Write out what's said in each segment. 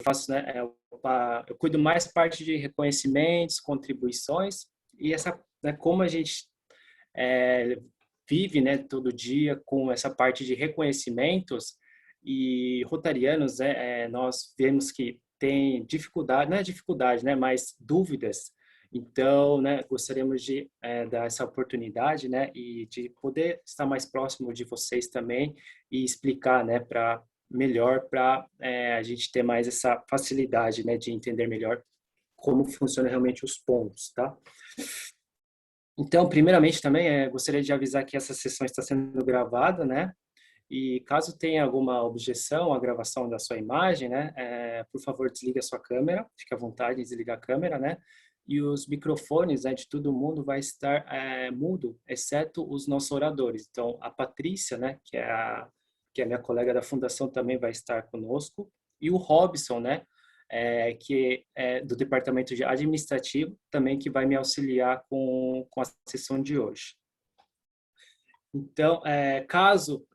faço, né, eu cuido mais parte de reconhecimentos, contribuições, e essa, né, como a gente é, vive, né, todo dia com essa parte de reconhecimentos e rotarianos, né, nós vemos que tem dificuldade, não é dificuldade, né, mas dúvidas. Então, né, gostaríamos de dar essa oportunidade, né, e de poder estar mais próximo de vocês também e explicar, né, para melhor para a gente ter mais essa facilidade, né, de entender melhor como funcionam realmente os pontos, tá? Então, primeiramente também, gostaria de avisar que essa sessão está sendo gravada, né? E caso tenha alguma objeção à gravação da sua imagem, né? Por favor, desligue a sua câmera, fique à vontade de desligar a câmera, né? E os microfones, né, de todo mundo vai estar mudo, exceto os nossos oradores. Então, a Patrícia, né, que é a minha colega da fundação, também vai estar conosco. E o Robson, né? Que é do departamento de administrativo, também que vai me auxiliar com a sessão de hoje. Então, caso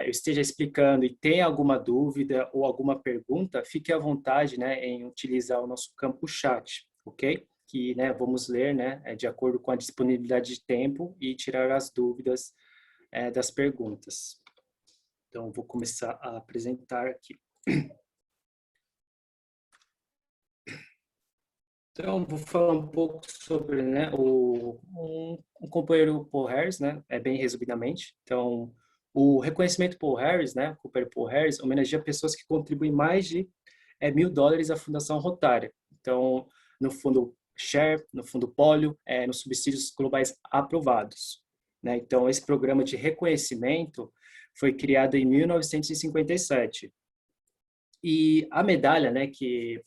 eu esteja explicando e tenha alguma dúvida ou alguma pergunta, fique à vontade, né, em utilizar o nosso campo chat, ok? Que, né, vamos ler, né, de acordo com a disponibilidade de tempo e tirar as dúvidas das perguntas. Então, vou começar a apresentar aqui. Então, vou falar um pouco sobre, né, um companheiro Paul Harris, né, bem resumidamente. Então, o reconhecimento Paul Harris, né, o companheiro Paul Harris, homenageia pessoas que contribuem mais de $1.000 à Fundação Rotária. Então, no fundo Share, no fundo Polio, nos subsídios globais aprovados, né? Então, esse programa de reconhecimento foi criado em 1957. E a medalha, né, que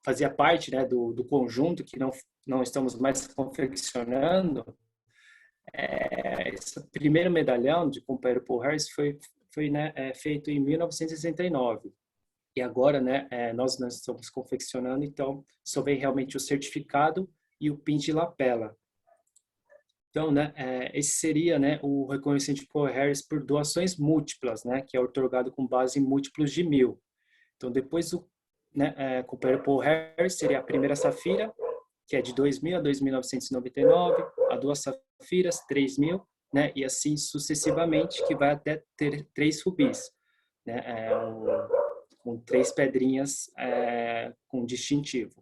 fazia parte, né, do conjunto que não estamos mais confeccionando, esse primeiro medalhão de companheiro Paul Harris foi né, feito em 1969. E agora, né, nós estamos confeccionando, então só vem realmente o certificado e o pin de lapela. Então, né, esse seria, né, o reconhecimento de Paul Harris por doações múltiplas, né, que é otorgado com base em múltiplos de 1.000. Então, depois o companheiro Paul Harris seria a primeira safira, que é de 2.000 a 2.999, a duas safiras, 3.000, né, e assim sucessivamente, que vai até ter 3 rubis, né, com 3 pedrinhas com distintivo.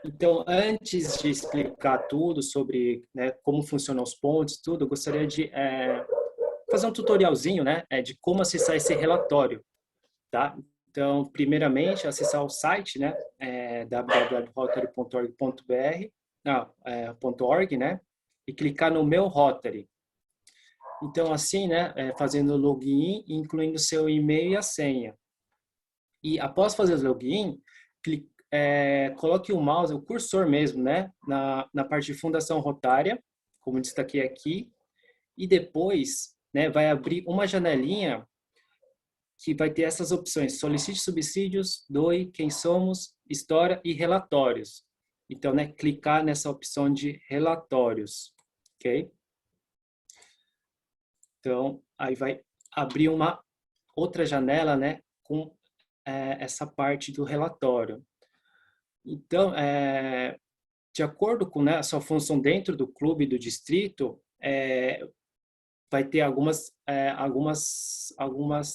Então, antes de explicar tudo sobre, né, como funcionam os pontos, tudo, eu gostaria de fazer um tutorialzinho, né, de como acessar esse relatório, tá? Então, primeiramente, acessar o site, né, www.rotary.org.br, né, e clicar no Meu Rotary. Então, assim, né, fazendo o login, incluindo seu e-mail e a senha. E após fazer o login, coloque o mouse, o cursor mesmo, né, na parte de Fundação Rotária, como destaquei aqui, e depois, né, vai abrir uma janelinha que vai ter essas opções: solicite subsídios, doe, quem somos, história e relatórios. Então, né, clicar nessa opção de relatórios, ok? Então, aí vai abrir uma outra janela, né, com essa parte do relatório. Então, de acordo com, né, a sua função dentro do clube do distrito, vai ter algumas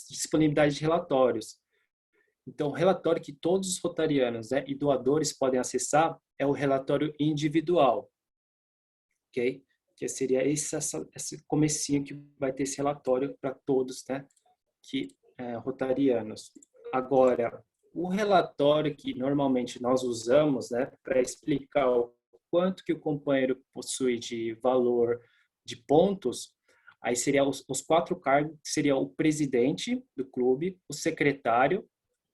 disponibilidades de relatórios. Então, o relatório que todos os rotarianos, né, e doadores podem acessar é o relatório individual, ok? Que seria esse comecinho que vai ter esse relatório para todos, né, rotarianos. Agora, o relatório que normalmente nós usamos, né, para explicar o quanto que o companheiro possui de valor de pontos, aí seria os 4 cargos, que seria o presidente do clube, o secretário,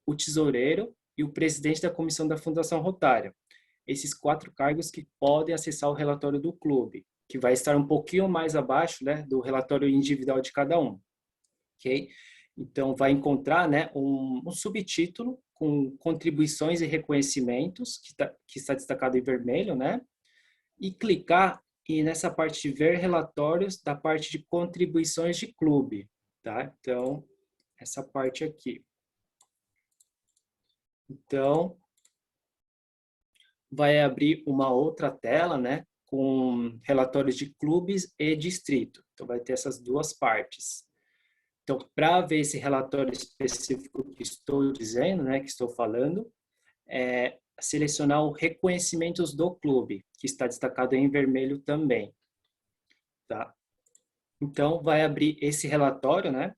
o tesoureiro e o presidente da comissão da Fundação Rotária. Esses 4 cargos que podem acessar o relatório do clube, que vai estar um pouquinho mais abaixo, né, do relatório individual de cada um, ok? Então, vai encontrar, né, um subtítulo com contribuições e reconhecimentos, que está destacado em vermelho, né? E clicar nessa parte de ver relatórios da parte de contribuições de clube, tá? Então, essa parte aqui. Então, vai abrir uma outra tela, né, com relatórios de clubes e distrito. Então, vai ter essas duas partes. Então, para ver esse relatório específico que estou dizendo, né, que estou falando, é selecionar o reconhecimentos do clube, que está destacado em vermelho também. Tá? Então, vai abrir esse relatório, né,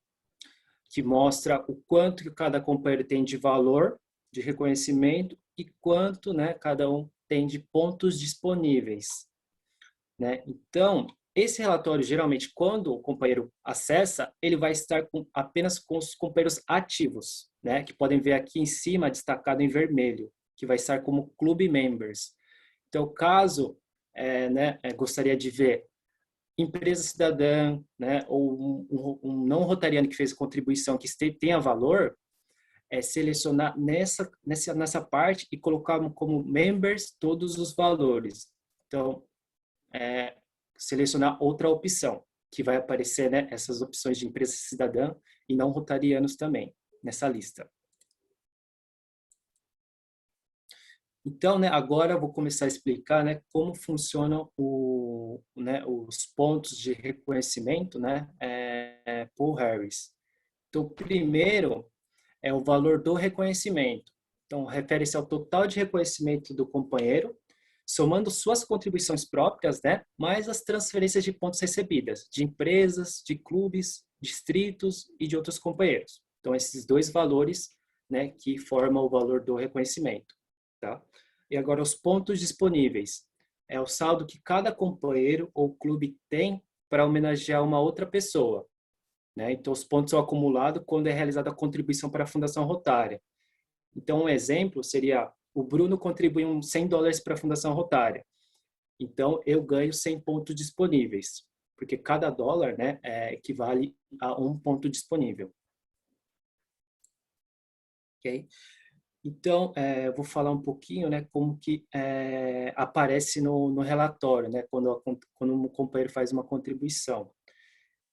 que mostra o quanto que cada companheiro tem de valor de reconhecimento e quanto, né, cada um tem de pontos disponíveis, né? Então, esse relatório, geralmente, quando o companheiro acessa, ele vai estar apenas com os companheiros ativos, né? Que podem ver aqui em cima, destacado em vermelho, que vai estar como clube members. Então, caso gostaria de ver empresa cidadã, né, ou um não rotariano que fez contribuição que tenha valor, selecionar nessa parte e colocar como members todos os valores. Então, selecionar outra opção, que vai aparecer, né, essas opções de empresa cidadã e não rotarianos também, nessa lista. Então, né, agora eu vou começar a explicar, né, como funcionam os pontos de reconhecimento, né, Paul Harris. Então, primeiro é o valor do reconhecimento. Então, refere-se ao total de reconhecimento do companheiro, somando suas contribuições próprias, né, mais as transferências de pontos recebidas de empresas, de clubes, distritos e de outros companheiros. Então, esses dois valores, né, que formam o valor do reconhecimento. Tá? E agora os pontos disponíveis. É o saldo que cada companheiro ou clube tem para homenagear uma outra pessoa, né? Então, os pontos são acumulados quando é realizada a contribuição para a Fundação Rotária. Então, um exemplo seria, o Bruno contribui uns $100 para a Fundação Rotária. Então, eu ganho 100 pontos disponíveis, porque cada dólar, né, equivale a um ponto disponível. Ok? Então, eu vou falar um pouquinho, né, como que aparece no relatório, né, quando um companheiro faz uma contribuição,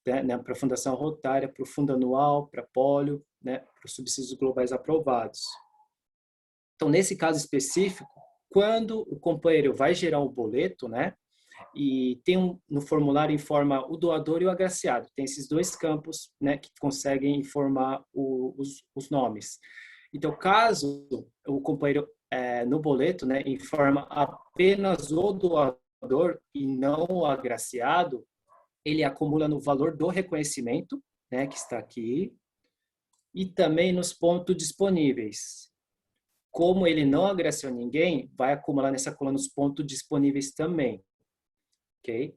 né, para a Fundação Rotária, para o Fundo Anual, para Polio, né, para os subsídios globais aprovados. Então, nesse caso específico, quando o companheiro vai gerar o boleto, né, e no formulário informa o doador e o agraciado, tem esses dois campos, né, que conseguem informar os nomes. Então, caso o companheiro no boleto, né, informa apenas o doador e não o agraciado, ele acumula no valor do reconhecimento, né, que está aqui, e também nos pontos disponíveis. Como ele não agraciou ninguém, vai acumular nessa coluna os pontos disponíveis também, ok?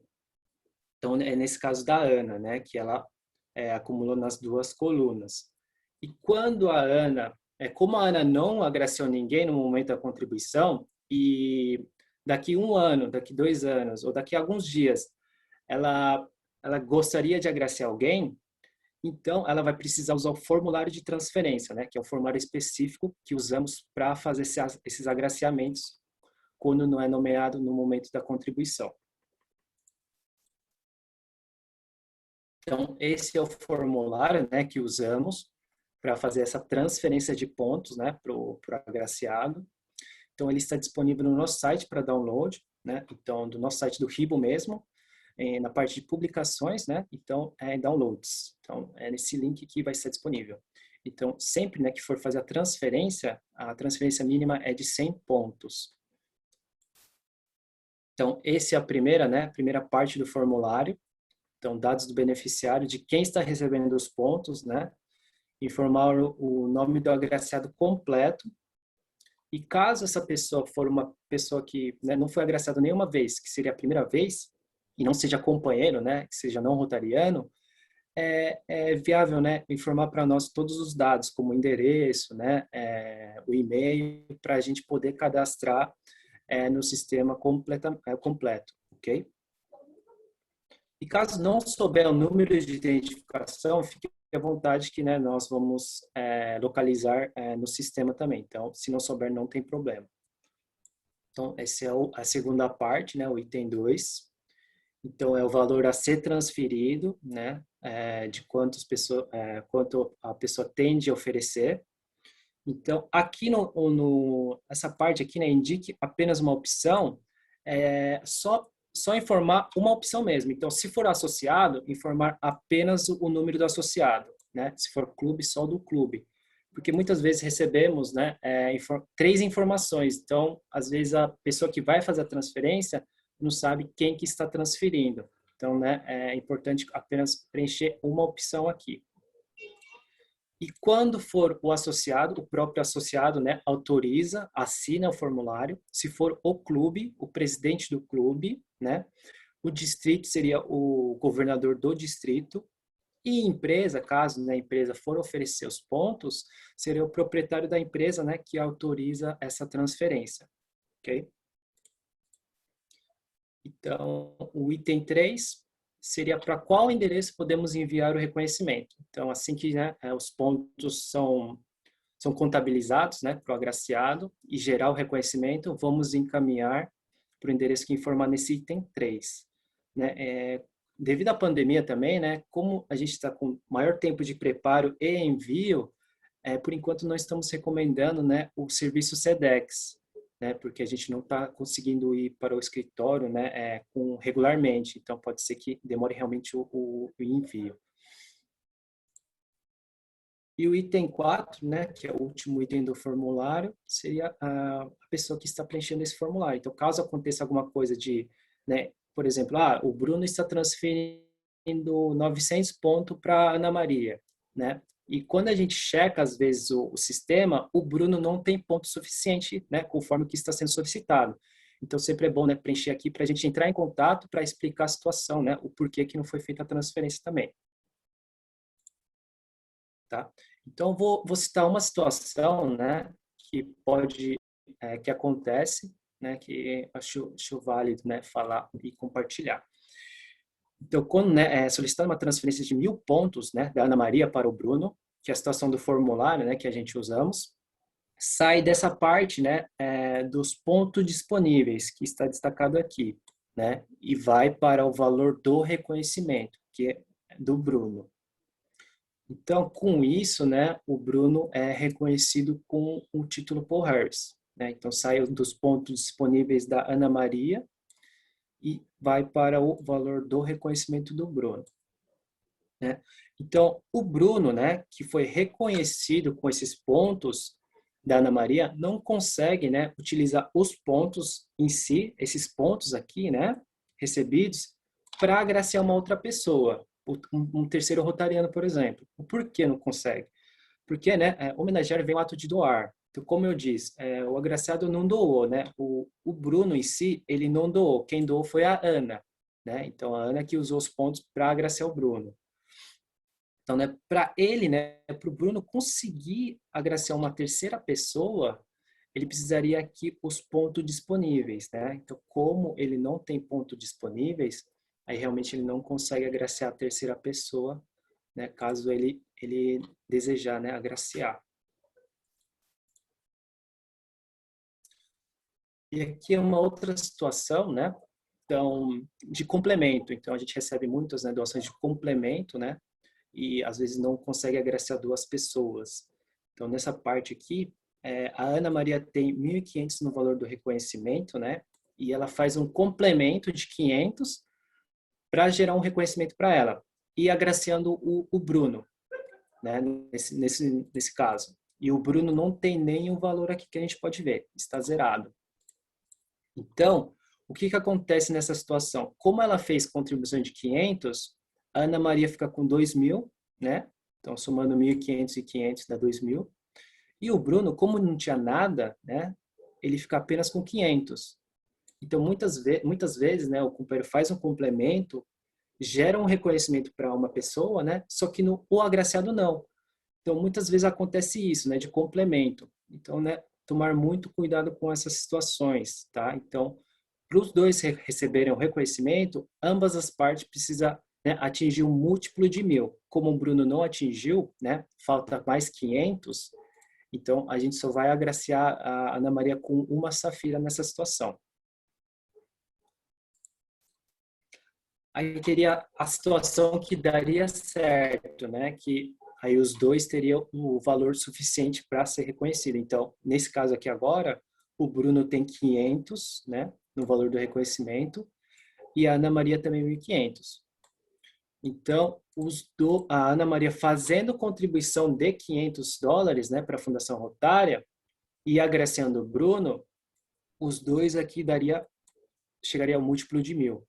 Então, é nesse caso da Ana, né, que ela acumulou nas duas colunas. E quando como a Ana não agraciou ninguém no momento da contribuição, e daqui 1 ano, daqui 2 anos, ou daqui a alguns dias, ela gostaria de agraciar alguém, então ela vai precisar usar o formulário de transferência, né, que é o formulário específico que usamos para fazer esses agraciamentos quando não é nomeado no momento da contribuição. Então, esse é o formulário, né, que usamos para fazer essa transferência de pontos, né, para o agraciado. Então, ele está disponível no nosso site para download, né, então, do nosso site do Ribo mesmo, na parte de publicações, né, então, downloads. Então, é nesse link que vai estar disponível. Então, sempre, né, que for fazer a transferência mínima é de 100 pontos. Então, essa é a primeira parte do formulário. Então, dados do beneficiário, de quem está recebendo os pontos, né? Informar o nome do agraciado completo. E caso essa pessoa for uma pessoa que, né, não foi agraciada nenhuma vez, que seria a primeira vez, e não seja companheiro, né, que seja não rotariano, é viável, né, informar para nós todos os dados, como o endereço, né, o e-mail, para a gente poder cadastrar no sistema completo, ok? E caso não souber o número de identificação, fique à vontade que, né, nós vamos localizar no sistema também. Então, se não souber, não tem problema. Então, essa é a segunda parte, né, o item 2. Então, é o valor a ser transferido, né? De quanto a pessoa tem de oferecer. Então, aqui essa parte aqui, né, indique apenas uma opção, só informar uma opção mesmo. Então, se for associado, informar apenas o número do associado, né? Se for clube, só do clube. Porque muitas vezes recebemos, né, 3 informações. Então, às vezes a pessoa que vai fazer a transferência não sabe quem que está transferindo. Então, né, é importante apenas preencher uma opção aqui. E quando for o associado, o próprio associado, né, autoriza, assina o formulário. Se for o clube, o presidente do clube, né, o distrito seria o governador do distrito. E empresa, caso né, a empresa for oferecer os pontos, seria o proprietário da empresa, né, que autoriza essa transferência, ok? Então, o item 3 seria para qual endereço podemos enviar o reconhecimento. Então, assim que né, os pontos são contabilizados né, para o agraciado e gerar o reconhecimento, vamos encaminhar para o endereço que informar nesse item 3. Né? Devido à pandemia também, né, como a gente está com maior tempo de preparo e envio, por enquanto não estamos recomendando né, o serviço SEDEX, né, porque a gente não está conseguindo ir para o escritório né, regularmente, então pode ser que demore realmente o envio. E o item 4, né, que é o último item do formulário, seria a pessoa que está preenchendo esse formulário. Então, caso aconteça alguma coisa de, né, por exemplo, o Bruno está transferindo 900 pontos para Ana Maria, né? E quando a gente checa, às vezes, o sistema, o Bruno não tem ponto suficiente, né, conforme o que está sendo solicitado. Então, sempre é bom, né, preencher aqui para a gente entrar em contato para explicar a situação, né, o porquê que não foi feita a transferência também. Tá? Então, vou citar uma situação, né, que pode, que acontece, né, que acho válido, né, falar e compartilhar. Então, quando né, solicitando uma transferência de 1.000 pontos, né, da Ana Maria para o Bruno, que é a situação do formulário, né, que a gente usamos, sai dessa parte, né, dos pontos disponíveis, que está destacado aqui, né, e vai para o valor do reconhecimento, que é do Bruno. Então, com isso, né, o Bruno é reconhecido com o título Paul Harris. Né? Então, sai dos pontos disponíveis da Ana Maria e vai para o valor do reconhecimento do Bruno. Né? Então, o Bruno, né, que foi reconhecido com esses pontos da Ana Maria, não consegue né, utilizar os pontos em si, esses pontos aqui, né, recebidos, para agraciar uma outra pessoa, um terceiro rotariano, por exemplo. Por que não consegue? Porque, né, homenagear vem o ato de doar. Então, como eu disse, o agraciado não doou, né? O Bruno em si, ele não doou. Quem doou foi a Ana, né? Então, a Ana que usou os pontos para agraciar o Bruno. Então, né, para ele, né, para o Bruno conseguir agraciar uma terceira pessoa, ele precisaria aqui os pontos disponíveis, né? Então, como ele não tem pontos disponíveis, aí realmente ele não consegue agraciar a terceira pessoa, né? Caso ele desejar, né, agraciar. E aqui é uma outra situação, né? Então, de complemento. Então, a gente recebe muitas né, doações de complemento, né? E às vezes não consegue agraciar duas pessoas. Então, nessa parte aqui, a Ana Maria tem 1.500 no valor do reconhecimento, né? E ela faz um complemento de 500 para gerar um reconhecimento para ela. E agraciando o Bruno, né? Nesse caso. E o Bruno não tem nenhum valor aqui que a gente pode ver, está zerado. Então, o que acontece nessa situação? Como ela fez contribuição de 500, a Ana Maria fica com 2.000, né? Então, somando 1.500 e 500 dá 2.000. E o Bruno, como não tinha nada, né? Ele fica apenas com 500. Então, muitas vezes, né? O companheiro faz um complemento, gera um reconhecimento para uma pessoa, né? Só que o agraciado não. Então, muitas vezes acontece isso, né? De complemento. Então, né? Tomar muito cuidado com essas situações, tá? Então, para os dois receberem o reconhecimento, ambas as partes precisam né, atingir um múltiplo de 1.000. Como o Bruno não atingiu, né? Falta mais 500. Então, a gente só vai agraciar a Ana Maria com uma safira nessa situação. aí teria a situação que daria certo, né? Que aí os dois teriam o valor suficiente para ser reconhecido. Então, nesse caso aqui agora, o Bruno tem 500, né? No valor do reconhecimento, e a Ana Maria também 1.500. Então, a Ana Maria fazendo contribuição de US$ 500, né, para a Fundação Rotária e agraciando o Bruno, os dois aqui chegaria ao múltiplo de 1.000.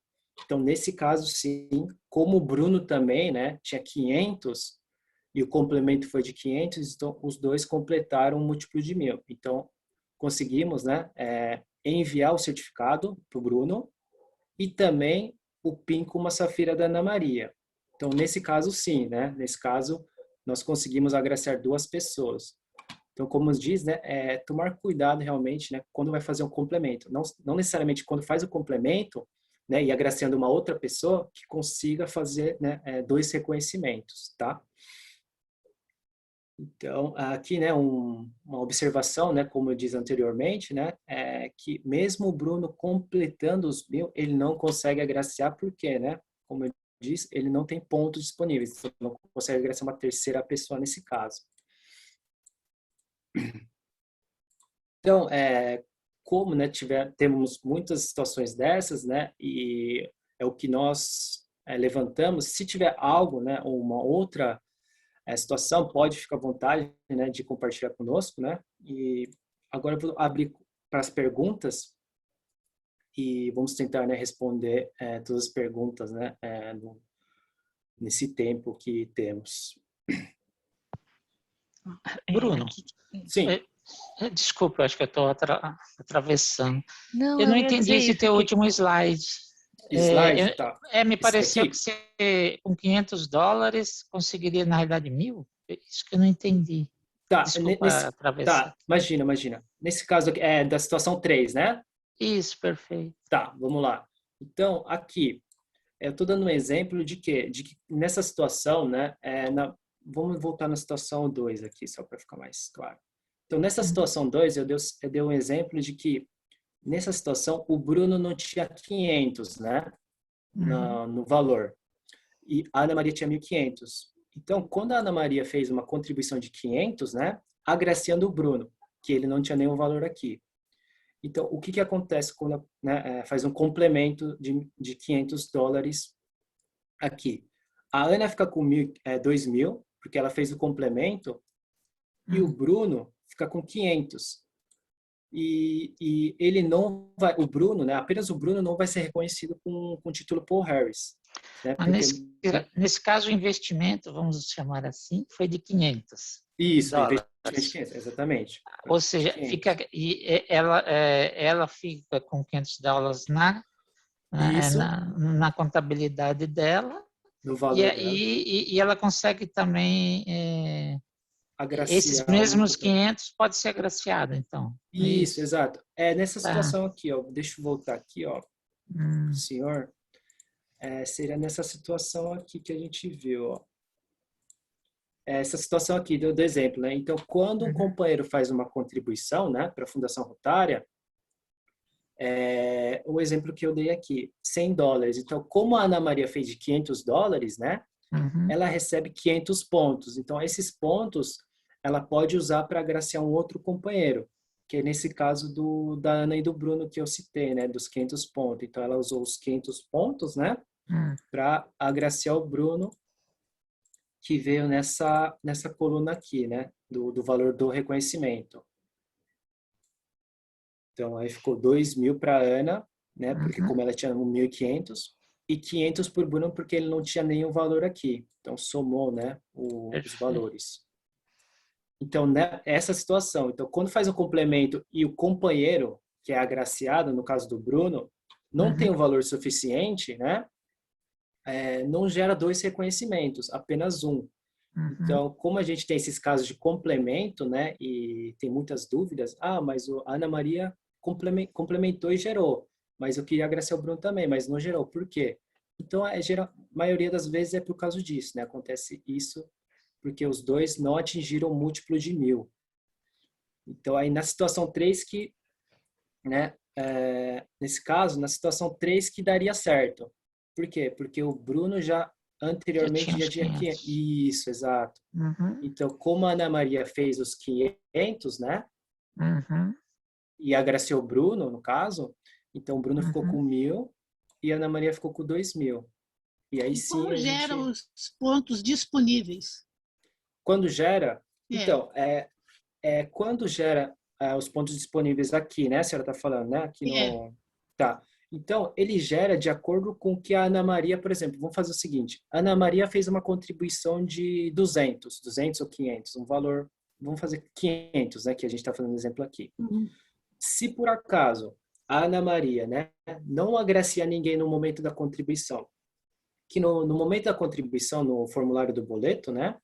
Então, nesse caso, sim, como o Bruno também, né, tinha 500 e o complemento foi de 500, então os dois completaram o múltiplo de 1.000. Então, conseguimos, né, enviar o certificado para o Bruno e também o PIN com uma safira da Ana Maria. Então, nesse caso, sim, né? Nesse caso, nós conseguimos agraciar duas pessoas. Então, como diz, né, tomar cuidado realmente, né, quando vai fazer um complemento. Não necessariamente quando faz o complemento, né, e agraciando uma outra pessoa que consiga fazer, né, dois reconhecimentos, tá? Então, aqui, né, uma observação, né, como eu disse anteriormente, né, é que mesmo o Bruno completando os 1.000, ele não consegue agraciar, por quê, né? Como eu disse, ele não tem pontos disponíveis, então não consegue agraciar uma terceira pessoa nesse caso. Então, como, né, temos muitas situações dessas, né, e é o que nós levantamos, se tiver algo, né, ou uma outra situação, pode ficar à vontade, né, de compartilhar conosco, né? E agora eu vou abrir para as perguntas e vamos tentar, né, responder todas as perguntas, né, nesse tempo que temos. Bruno, Sim. Desculpa, acho que eu estou atravessando. Não, Eu não eu ia entendi dizer esse isso, teu que último slide. Slide, tá. Me Esse pareceu daqui? que você, com US$ 500, conseguiria, na realidade, 1.000? Isso que eu não entendi. Tá, Desculpa atravessar. tá, imagina. Nesse caso aqui, é da situação 3, né? Isso, perfeito. Tá, vamos lá. Então, aqui, eu estou dando um exemplo de quê? De que nessa situação, né, vamos voltar na situação 2 aqui, só para ficar mais claro. Então, nessa situação 2, eu dei um exemplo de que, nessa situação, o Bruno não tinha 500, né, no valor, e a Ana Maria tinha 1.500. Então, quando a Ana Maria fez uma contribuição de 500, né, agraciando o Bruno, que ele não tinha nenhum valor aqui. Então, o que acontece quando, né, faz um complemento de US$ 500 aqui? A Ana fica com 2.000, porque ela fez o complemento, e o Bruno fica com 500. E ele não vai, o Bruno, né, apenas o Bruno não vai ser reconhecido com o título Paul Harris. Né, Mas porque, nesse caso, o investimento, vamos chamar assim, foi de US$ 500. isso, investimento de 500, exatamente. Ou seja, ela fica com US$ 500 na contabilidade dela, no valor dela. E ela consegue também, esses Agraciar mesmos 500 pode ser agraciado, então. Isso, exato. Nessa Tá. situação aqui, ó, deixa eu voltar aqui, ó, senhor, seria nessa situação aqui que a gente viu, ó. Essa situação aqui do exemplo, né? Então, quando um companheiro faz uma contribuição, né, para a Fundação Rotária, o exemplo que eu dei aqui, US$ 100. Então, como a Ana Maria fez de US$ 500, né, ela recebe 500 pontos. Então, esses pontos ela pode usar para agraciar um outro companheiro, que é nesse caso da Ana e do Bruno que eu citei, né, dos 500 pontos. Então, ela usou os 500 pontos, né, para agraciar o Bruno, que veio nessa coluna aqui, né, do valor do reconhecimento. Então, aí ficou 2.000 para a Ana, né, porque como ela tinha 1.500, e 500 por Bruno porque ele não tinha nenhum valor aqui. Então, somou, né, os valores. Então, né, essa situação. Então, quando faz o complemento e o companheiro, que é agraciado, no caso do Bruno, não tem o valor suficiente, né, não gera dois reconhecimentos, apenas um. Então, como a gente tem esses casos de complemento, né, e tem muitas dúvidas, mas a Ana Maria complementou e gerou, mas eu queria agraciar o Bruno também, mas não gerou. Por quê? Então, a maioria das vezes é por causa disso, né? Acontece isso porque os dois não atingiram o múltiplo de 1.000. Então, aí na situação 3 que, né, nesse caso, na situação 3 que daria certo. Por quê? Porque o Bruno já Já tinha anteriormente os já tinha 500. 500. Isso, exato. Uhum, Então, como a Ana Maria fez os 500, né? uhum, E agraciou o Bruno, no caso, então o Bruno ficou com uhum. 1.000 e a Ana Maria ficou com 2.000. E aí E sim como a gera gente, os pontos disponíveis? quando gera, É, então, quando gera os pontos disponíveis aqui, né? A senhora está falando, né? Aqui é. no. Tá. Então, ele gera de acordo com o que a Ana Maria, por exemplo, vamos fazer o seguinte: a Ana Maria fez uma contribuição de 200 ou 500, um valor, vamos fazer 500, né? Que a gente está fazendo exemplo aqui. Uhum. Se por acaso a Ana Maria, né, não agracia ninguém no momento da contribuição, que no momento da contribuição, no formulário do boleto, né,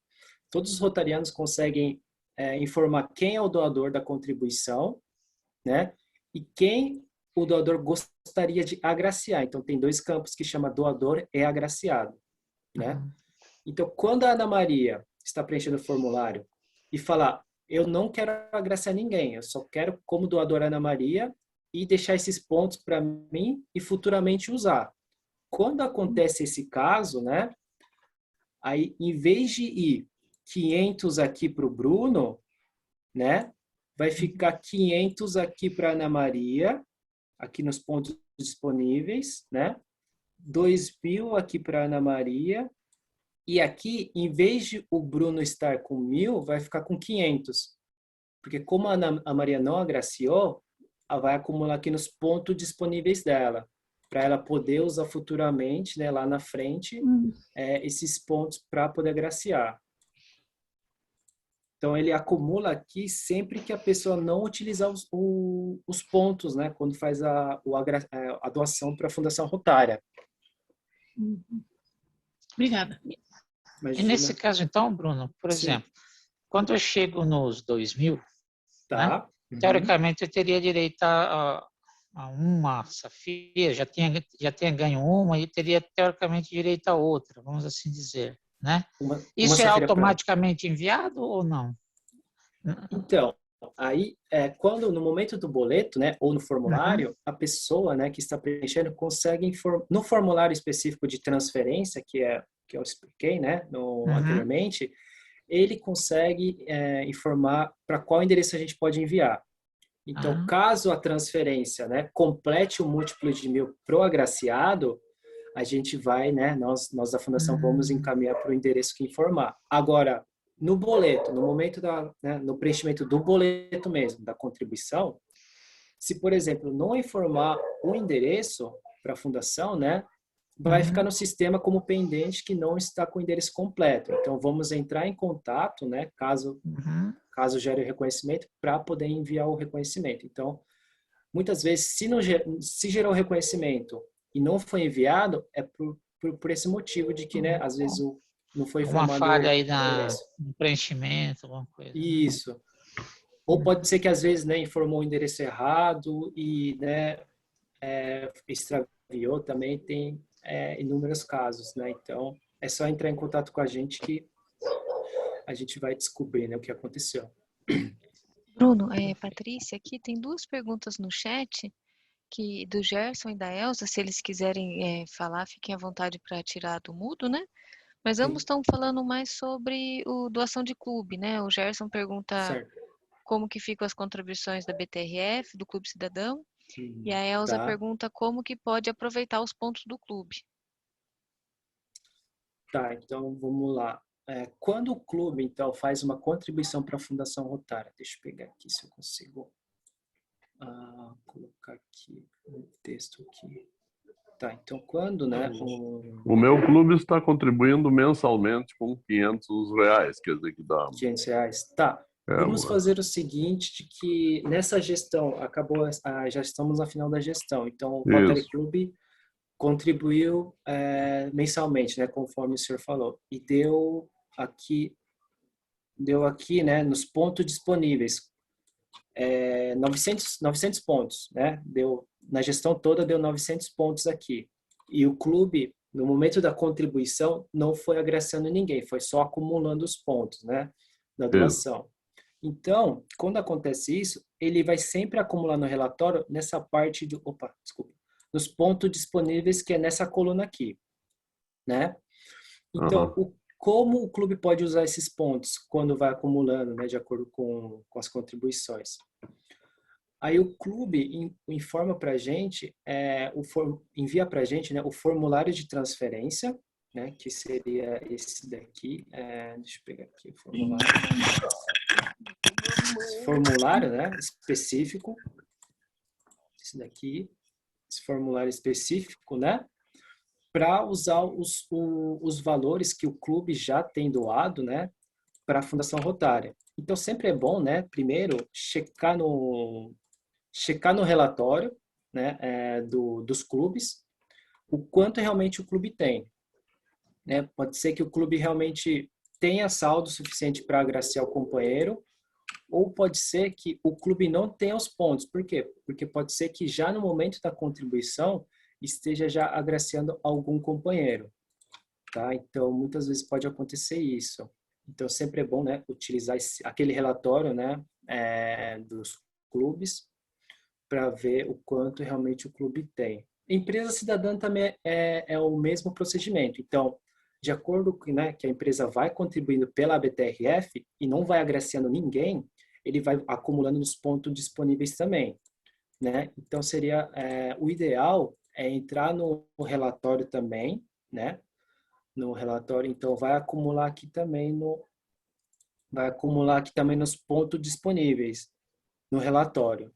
todos os rotarianos conseguem informar quem é o doador da contribuição, né, e quem o doador gostaria de agraciar. Então, tem dois campos que chama doador e agraciado, né? Uhum. Então, quando a Ana Maria está preenchendo o formulário e falar, eu não quero agraciar ninguém, eu só quero como doadora Ana Maria e deixar esses pontos para mim e futuramente usar. Quando acontece esse caso, né? Aí, em vez de ir 500 aqui para o Bruno, né? Vai ficar 500 aqui para Ana Maria, aqui nos pontos disponíveis, né? 2.000 aqui para Ana Maria. E aqui, em vez de o Bruno estar com 1.000, vai ficar com 500. Porque como a Maria não agraciou, ela vai acumular aqui nos pontos disponíveis dela, para ela poder usar futuramente, né, lá na frente, Hum. esses pontos para poder agraciar. Então, ele acumula aqui sempre que a pessoa não utilizar os pontos, né, quando faz a doação para a Fundação Rotária. Uhum. Obrigada. E nesse Imagina. caso, então, Bruno, por Sim. exemplo, quando eu chego nos 2.000, né, Tá. Uhum. teoricamente eu teria direito a uma Safira, já tinha ganho uma e teria teoricamente direito a outra, vamos assim dizer, né? Uma Isso é Safira Prata. automaticamente enviado ou não? Então, aí, quando no momento do boleto, né, ou no Uhum, formulário, a pessoa, né, que está preenchendo consegue no formulário específico de transferência, que eu expliquei, né, uhum, anteriormente, ele consegue informar para qual endereço a gente pode enviar. Então, uhum, caso a transferência, né, complete o múltiplo de 1.000 pro agraciado, a gente vai, né, nós da Fundação vamos uhum, encaminhar para o endereço que informar. Agora, no boleto, no momento no preenchimento do boleto mesmo, da contribuição, se, por exemplo, não informar o endereço para a fundação, né, vai ficar uhum, no sistema como pendente que não está com o endereço completo. Então, vamos entrar em contato, né, uhum. caso gere o reconhecimento, para poder enviar o reconhecimento. Então, muitas vezes, se gerou o reconhecimento e não foi enviado, é por esse motivo de que, né, às vezes não foi Alguma falha informado aí o endereço. no preenchimento, alguma coisa, né? Isso. Ou pode ser que às vezes, né, informou o endereço errado e, né, extraviou também, tem inúmeros casos, né? Então, é só entrar em contato com a gente que a gente vai descobrir, né, o que aconteceu. Bruno, Patrícia, aqui tem duas perguntas no chat que do Gerson e da Elsa, se eles quiserem falar, fiquem à vontade para tirar do mudo, né? Mas ambos Sim, estão falando mais sobre o doação de clube, né? O Gerson pergunta certo. como que ficam as contribuições da BTRF, do Clube Cidadão, e a Elsa Tá, pergunta como que pode aproveitar os pontos do clube. tá. Então, vamos lá. Quando o clube, então, faz uma contribuição para a Fundação Rotária, deixa eu pegar aqui se eu consigo colocar aqui um texto aqui. Tá, então quando, né, O meu clube está contribuindo mensalmente com R$ 500, quer dizer que dá. R$ 500, tá. Vamos fazer o seguinte, de que nessa gestão, já estamos no final da gestão, então o Rotary Isso, Club contribuiu mensalmente, né, conforme o senhor falou, e deu aqui, né, nos pontos disponíveis, 900 pontos, né, na gestão toda deu 900 pontos aqui, e o clube, no momento da contribuição, não foi agraciando ninguém, foi só acumulando os pontos, né, da isso. doação. Então, quando acontece isso, ele vai sempre acumular no relatório nessa parte do, opa, desculpa, nos pontos disponíveis, que é nessa coluna aqui, né? Então, como o clube pode usar esses pontos quando vai acumulando, né, de acordo com as contribuições? Aí o clube informa para a gente, envia para a gente, né, o formulário de transferência, né, que seria esse daqui. Deixa eu pegar aqui o formulário. Esse formulário, né, específico. Esse daqui, esse formulário específico, né, para usar os valores que o clube já tem doado, né, para a Fundação Rotária. Então, sempre é bom, né, primeiro, checar no relatório, né, dos clubes, o quanto realmente o clube tem, né? Pode ser que o clube realmente tenha saldo suficiente para agraciar o companheiro, ou pode ser que o clube não tenha os pontos. Por quê? Porque pode ser que já no momento da contribuição esteja já agraciando algum companheiro, tá? Então, muitas vezes pode acontecer isso. Então, sempre é bom, né, utilizar aquele relatório, né, dos clubes, para ver o quanto realmente o clube tem. Empresa cidadã também é o mesmo procedimento. Então, de acordo com, né, que a empresa vai contribuindo pela ABTRF e não vai agraciando ninguém, ele vai acumulando nos pontos disponíveis também, né? Então, seria o ideal é entrar no relatório também, né? No relatório, então, vai acumular aqui também nos pontos disponíveis no relatório,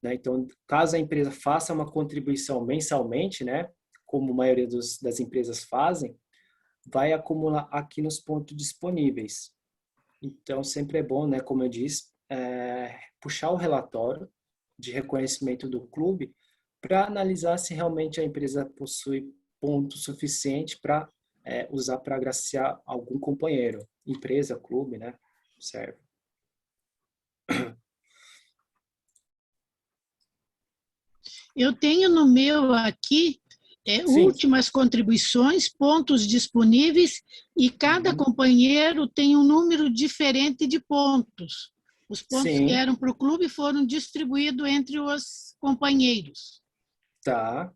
né? Então, caso a empresa faça uma contribuição mensalmente, né, como a maioria das empresas fazem, vai acumular aqui nos pontos disponíveis. Então, sempre é bom, né, como eu disse, puxar o relatório de reconhecimento do clube para analisar se realmente a empresa possui ponto suficiente para usar para agraciar algum companheiro, empresa, clube, né, serve. Eu tenho no meu aqui Sim. últimas contribuições, pontos disponíveis, e cada companheiro tem um número diferente de pontos. Os pontos Sim. que eram para o clube foram distribuídos entre os companheiros. Tá.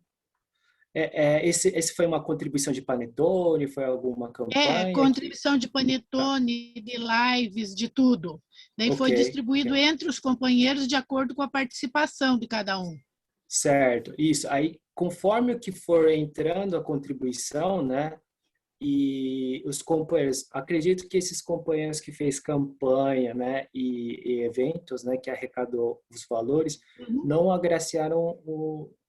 Esse foi uma contribuição de Panetone? Foi alguma campanha? Contribuição de Panetone, de lives, de tudo. Daí foi distribuído entre os companheiros de acordo com a participação de cada um. Certo, isso. Aí, conforme o que for entrando a contribuição, né, e os companheiros, acredito que esses companheiros que fez campanha, né, e eventos, né, que arrecadou os valores, não agraciaram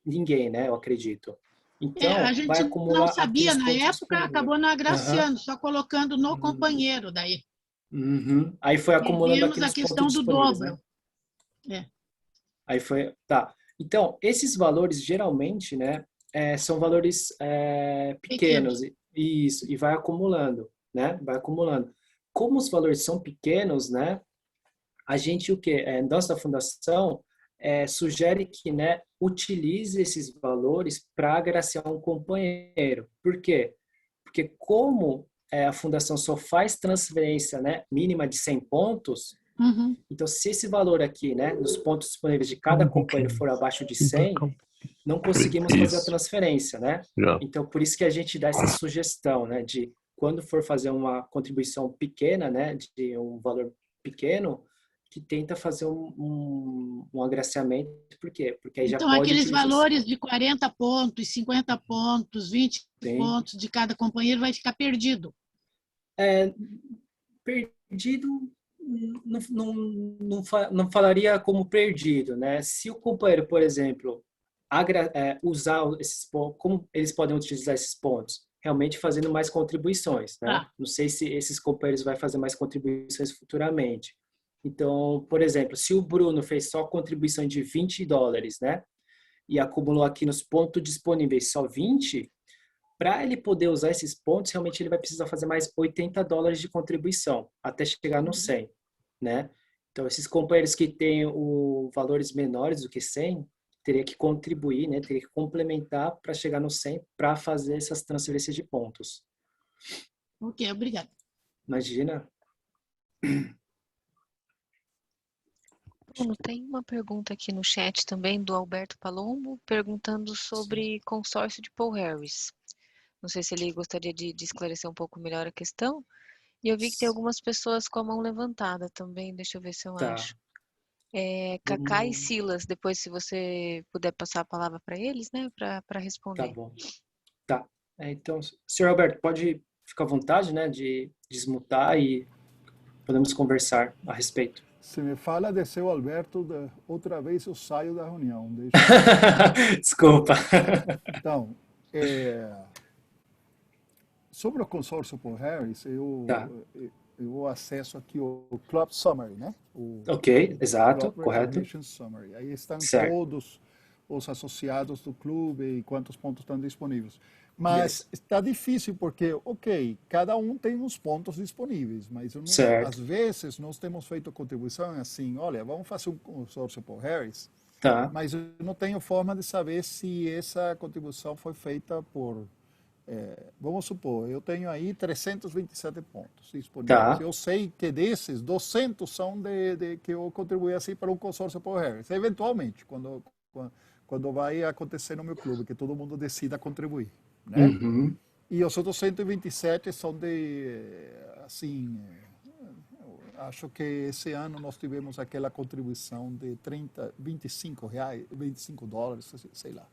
ninguém, né, eu acredito. Então, a gente vai acumular não sabia na época, acabou não agraciando, só colocando no companheiro daí. Aí foi acumulando aqui a nos questão pontos do disponíveis, dobro. né? Aí foi, tá. Então, esses valores, geralmente, né, são valores pequenos. Isso, e vai acumulando, né? Vai acumulando. Como os valores são pequenos, né, a gente, nossa fundação sugere que, né, utilize esses valores para agraciar um companheiro. Por quê? Porque como a fundação só faz transferência, né, mínima de 100 pontos, então, se esse valor aqui, né, nos pontos disponíveis de cada companheiro for abaixo de 100, não conseguimos fazer a transferência, né? Então, por isso que a gente dá essa sugestão, né, de quando for fazer uma contribuição pequena, né, de um valor pequeno, que tenta fazer um agraciamento. Por quê? Porque aí já então, pode aqueles utilizar valores de 40 pontos, 50 pontos, 20 pontos de cada companheiro vai ficar perdido. Perdido, não falaria como perdido, né? Se o companheiro, por exemplo, usar esses pontos, como eles podem utilizar esses pontos? Realmente fazendo mais contribuições, né? Não sei se esses companheiros vão fazer mais contribuições futuramente. Então, por exemplo, se o Bruno fez só contribuição de $20, né? E acumulou aqui nos pontos disponíveis só 20, para ele poder usar esses pontos, realmente ele vai precisar fazer mais $80 de contribuição até chegar no 100, né? Então, esses companheiros que têm valores menores do que 100, teria que contribuir, né? Teria que complementar para chegar no 100 para fazer essas transferências de pontos. Ok, obrigada. Imagina. Bruno, tem uma pergunta aqui no chat também do Alberto Palombo, perguntando sobre consórcio de Paul Harris. Não sei se ele gostaria de esclarecer um pouco melhor a questão. E eu vi que tem algumas pessoas com a mão levantada também, deixa eu ver se eu Tá. acho. Cacá e Silas, depois se você puder passar a palavra para eles, né, para responder. Tá bom. Tá. Então, senhor Alberto, pode ficar à vontade, né, de desmutar e podemos conversar a respeito. Se me fala de seu Alberto, outra vez eu saio da reunião. Desculpa. Então, sobre o consórcio Paul Harris, eu acesso aqui o Club Summary, né? Ok, exato, Club correto. Summary. Aí estão Certo. todos os associados do clube e quantos pontos estão disponíveis. Mas está difícil porque, ok, cada um tem uns pontos disponíveis, mas às vezes nós temos feito contribuição assim, olha, vamos fazer um consórcio Paul Harris, mas eu não tenho forma de saber se essa contribuição foi feita por... vamos supor, eu tenho aí 327 pontos disponíveis. Eu sei que desses, 200 são que eu contribuí assim para um consórcio Paul Harris. Eventualmente, quando vai acontecer no meu clube, que todo mundo decida contribuir. Né? Uhum. E os outros 127 são assim, acho que esse ano nós tivemos aquela contribuição de $25, sei lá.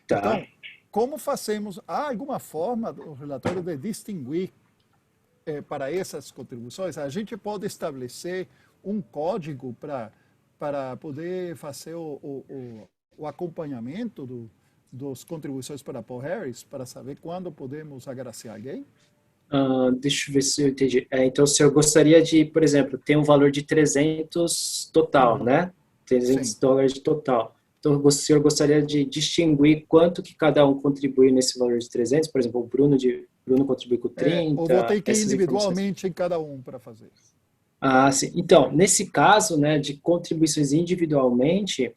Tá. Então, como fazemos, há alguma forma do relatório de distinguir para essas contribuições? A gente pode estabelecer um código para poder fazer o acompanhamento dos contribuições para Paul Harris, para saber quando podemos agraciar alguém? Deixa eu ver se eu entendi. Então, o senhor gostaria de, por exemplo, ter um valor de 300 total, né? $300 de total. Então, o senhor gostaria de distinguir quanto que cada um contribui nesse valor de 300? Por exemplo, o Bruno contribui com 30? Ou vou ter que ir individualmente em cada um para fazer? Sim. Então, nesse caso, né, de contribuições individualmente,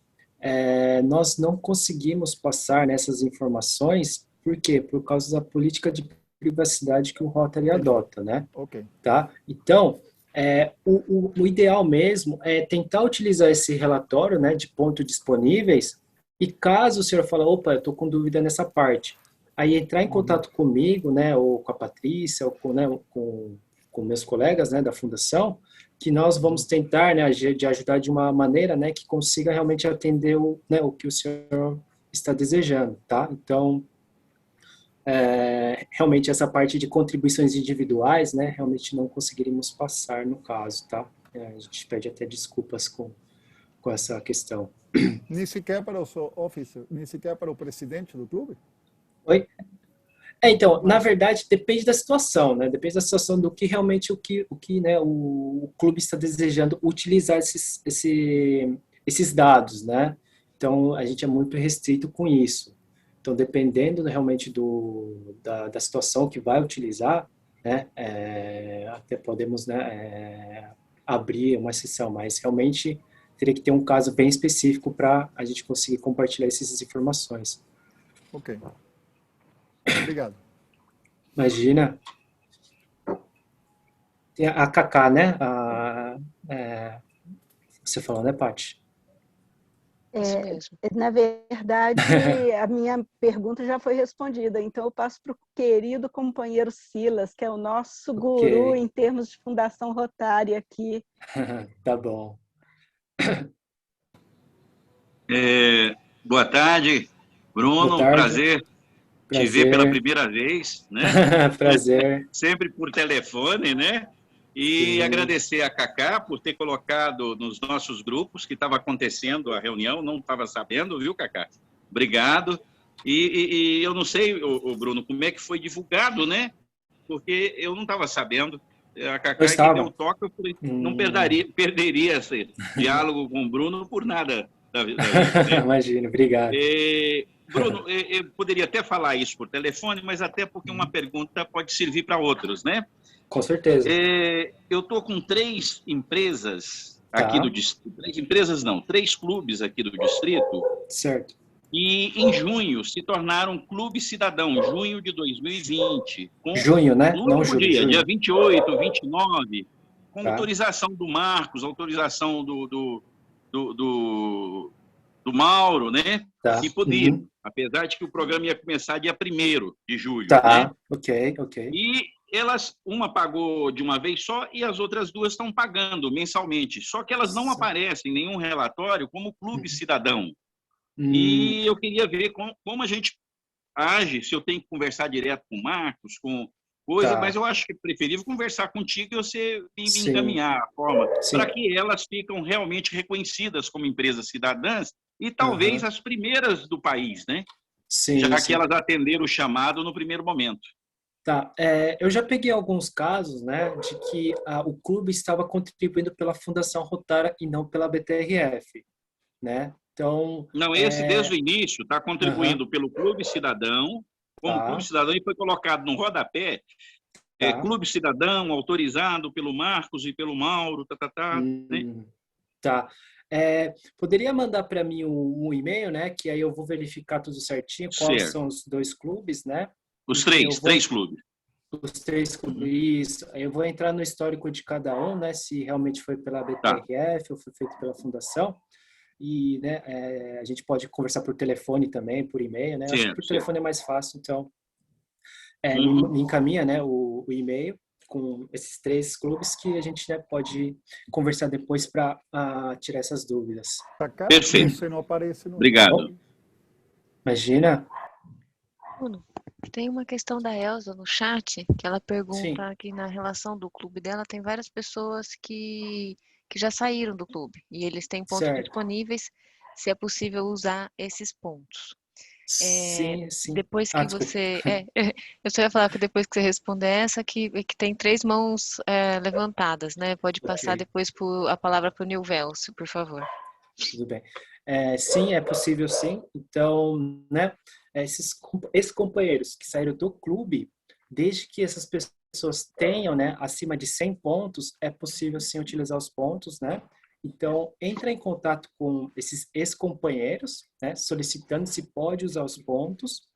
nós não conseguimos passar nessas informações, por quê? Por causa da política de privacidade que o Rotary adota, né? Ok. Tá? Então, o ideal mesmo é tentar utilizar esse relatório, né, de pontos disponíveis, e caso o senhor fale, opa, eu estou com dúvida nessa parte, aí entrar em contato comigo, né, ou com a Patrícia, ou com meus colegas, né, da fundação, que nós vamos tentar, né, de ajudar de uma maneira, né, que consiga realmente atender o que o senhor está desejando, tá? Então, realmente essa parte de contribuições individuais, né, realmente não conseguiríamos passar no caso, tá? A gente pede até desculpas com essa questão. Nem sequer para o seu officer, nem sequer para o presidente do clube? Oi? Então, na verdade, depende da situação, né? Depende da situação do que realmente né, o clube está desejando utilizar esses dados, né? Então, a gente é muito restrito com isso. Então, dependendo realmente da situação que vai utilizar, né, até podemos, né, abrir uma exceção, mas realmente teria que ter um caso bem específico para a gente conseguir compartilhar essas informações. Ok. Obrigado. Imagina. Tem a Cacá, né? Você falou, né, Paty? Na verdade, a minha pergunta já foi respondida, então eu passo para o querido companheiro Silas, que é o nosso guru em termos de Fundação Rotária aqui. Tá bom. Boa tarde, Bruno. Boa tarde. Prazer te ver pela primeira vez, né? Prazer. Sempre por telefone, né? E sim, agradecer a Cacá por ter colocado nos nossos grupos que estava acontecendo a reunião, não estava sabendo, viu, Cacá? Obrigado. E eu não sei, o Bruno, como é que foi divulgado, né? Porque eu não estava sabendo. A Cacá que deu o toque, eu falei, não perderia esse diálogo com o Bruno por nada da vida. Né? Imagina, obrigado. Bruno, eu poderia até falar isso por telefone, mas até porque uma pergunta pode servir para outros, né? Com certeza. Eu estou com 3 empresas aqui do distrito. 3 empresas não, 3 clubes aqui do distrito. Certo. E em junho se tornaram Clube Cidadão, junho de 2020. Junho, né? Não julho. Dia 28, 29, com autorização do Marcos, autorização do do Mauro, né? Tá. Que podia, apesar de que o programa ia começar dia 1º de julho. Tá, né? ok. E uma pagou de uma vez só e as outras 2 estão pagando mensalmente. Só que elas não aparecem em nenhum relatório como clube cidadão. E eu queria ver como a gente age, se eu tenho que conversar direto com o Marcos, com coisa, mas eu acho que é preferível conversar contigo e você me encaminhar a forma para que elas ficam realmente reconhecidas como empresas cidadãs e talvez as primeiras do país, né? Já que elas atenderam o chamado no primeiro momento. Tá, eu já peguei alguns casos, né, de que o clube estava contribuindo pela Fundação Rotária e não pela BTRF, né? Então, não, esse desde o início está contribuindo pelo Clube Cidadão, como Clube Cidadão, e foi colocado no rodapé, Clube Cidadão, autorizado pelo Marcos e pelo Mauro, né? Tá. Poderia mandar para mim um e-mail, né, que aí eu vou verificar tudo certinho, quais são os 2 clubes, né? Os 3 clubes. Os 3 clubes, isso. Eu vou entrar no histórico de cada um, né, se realmente foi pela BTRF ou foi feito pela Fundação. E, né, a gente pode conversar por telefone também, por e-mail, né? Acho que por telefone é mais fácil, então me encaminha, né, o e-mail com esses 3 clubes que a gente, né, pode conversar depois para tirar essas dúvidas. Perfeito. Você não aparece no... Obrigado. Imagina. Tem uma questão da Elza no chat, que ela pergunta que na relação do clube dela tem várias pessoas que já saíram do clube e eles têm pontos disponíveis, se é possível usar esses pontos. Sim. Depois que você... eu só ia falar que depois que você responder essa, que tem 3 mãos levantadas, né? Pode passar depois a palavra para o Nilvelso, por favor. Tudo bem. Sim, é possível sim. Então, né, esses companheiros que saíram do clube, desde que essas pessoas tenham, né, acima de 100 pontos, é possível sim utilizar os pontos, né? Então, entra em contato com esses ex-companheiros, né, solicitando se pode usar os pontos.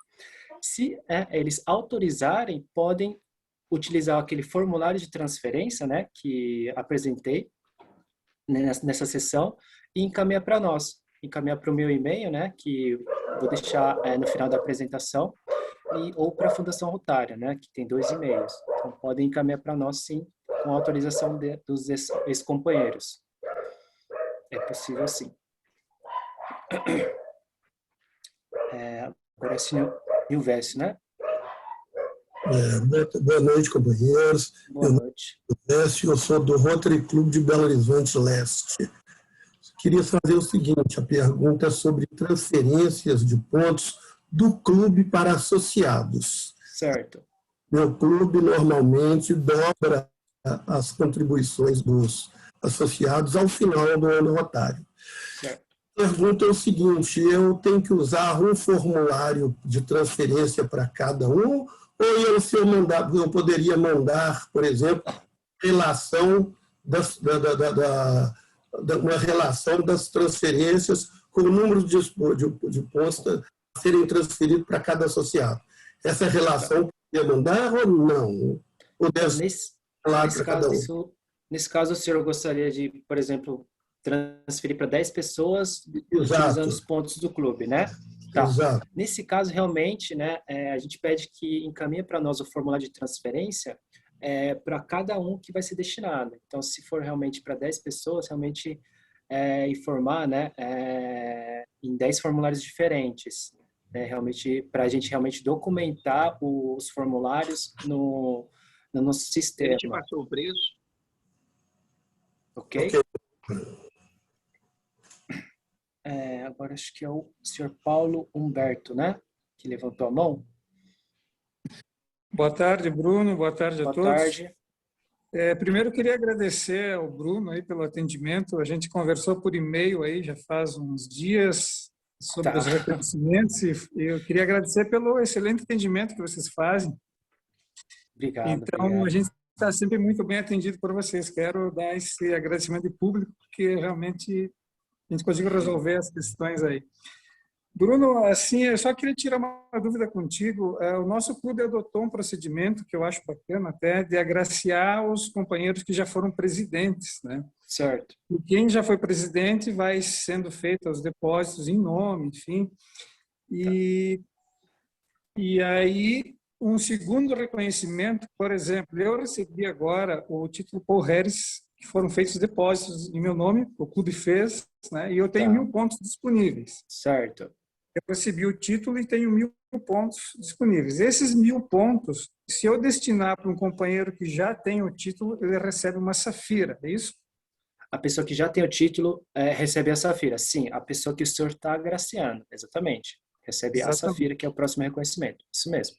Se eles autorizarem, podem utilizar aquele formulário de transferência, né, que apresentei nessa sessão e encaminhar para nós. Encaminhar para o meu e-mail, né, que vou deixar no final da apresentação, ou para a Fundação Rotária, né, que tem 2 e-mails. Então, podem encaminhar para nós, sim, com autorização dos ex-companheiros. É possível, sim. Agora é Nilvelso, né? Boa noite, companheiros. Boa noite. Eu sou do Rotary Clube de Belo Horizonte Leste. Queria fazer o seguinte, a pergunta é sobre transferências de pontos do clube para associados. Certo. Meu clube normalmente dobra as contribuições dos associados ao final do ano rotário. Certo. A pergunta é o seguinte, eu tenho que usar um formulário de transferência para cada um, ou eu poderia mandar, por exemplo, uma relação das transferências com o número de pontos a serem transferidos para cada associado. Essa relação poderia mandar ou não? Nesse caso, o senhor gostaria de, por exemplo, transferir para 10 pessoas utilizando os pontos do clube, né? Tá. Exato. Nesse caso, realmente, né, a gente pede que encaminhe para nós o formulário de transferência para cada um que vai ser destinado. Então, se for realmente para 10 pessoas, realmente informar, né, em 10 formulários diferentes, né, realmente, para a gente realmente documentar os formulários no nosso sistema. Ele te passou o preço? Ok? Agora acho que é o senhor Paulo Humberto, né? Que levantou a mão. Boa tarde, Bruno. Boa tarde a todos. Boa tarde. Primeiro, eu queria agradecer ao Bruno aí pelo atendimento. A gente conversou por e-mail aí já faz uns dias sobre os reconhecimentos e eu queria agradecer pelo excelente atendimento que vocês fazem. Obrigado. Então, obrigado. A gente está sempre muito bem atendido por vocês. Quero dar esse agradecimento de público porque realmente a gente conseguiu resolver as questões aí. Bruno, assim, eu só queria tirar uma dúvida contigo. O nosso clube adotou um procedimento que eu acho bacana até, de agraciar os companheiros que já foram presidentes, né? Certo. E quem já foi presidente vai sendo feito os depósitos em nome, enfim. E aí, um segundo reconhecimento, por exemplo, eu recebi agora o título Paul Harris, que foram feitos depósitos em meu nome, o clube fez, né? E eu tenho 1.000 pontos disponíveis. Certo. Eu recebi o título e tenho 1.000 pontos disponíveis. Esses 1.000 pontos, se eu destinar para um companheiro que já tem o título, ele recebe uma safira, é isso? A pessoa que já tem o título recebe a safira. Sim, a pessoa que o senhor está agraciando, exatamente. Recebe a safira, que é o próximo reconhecimento. Isso mesmo.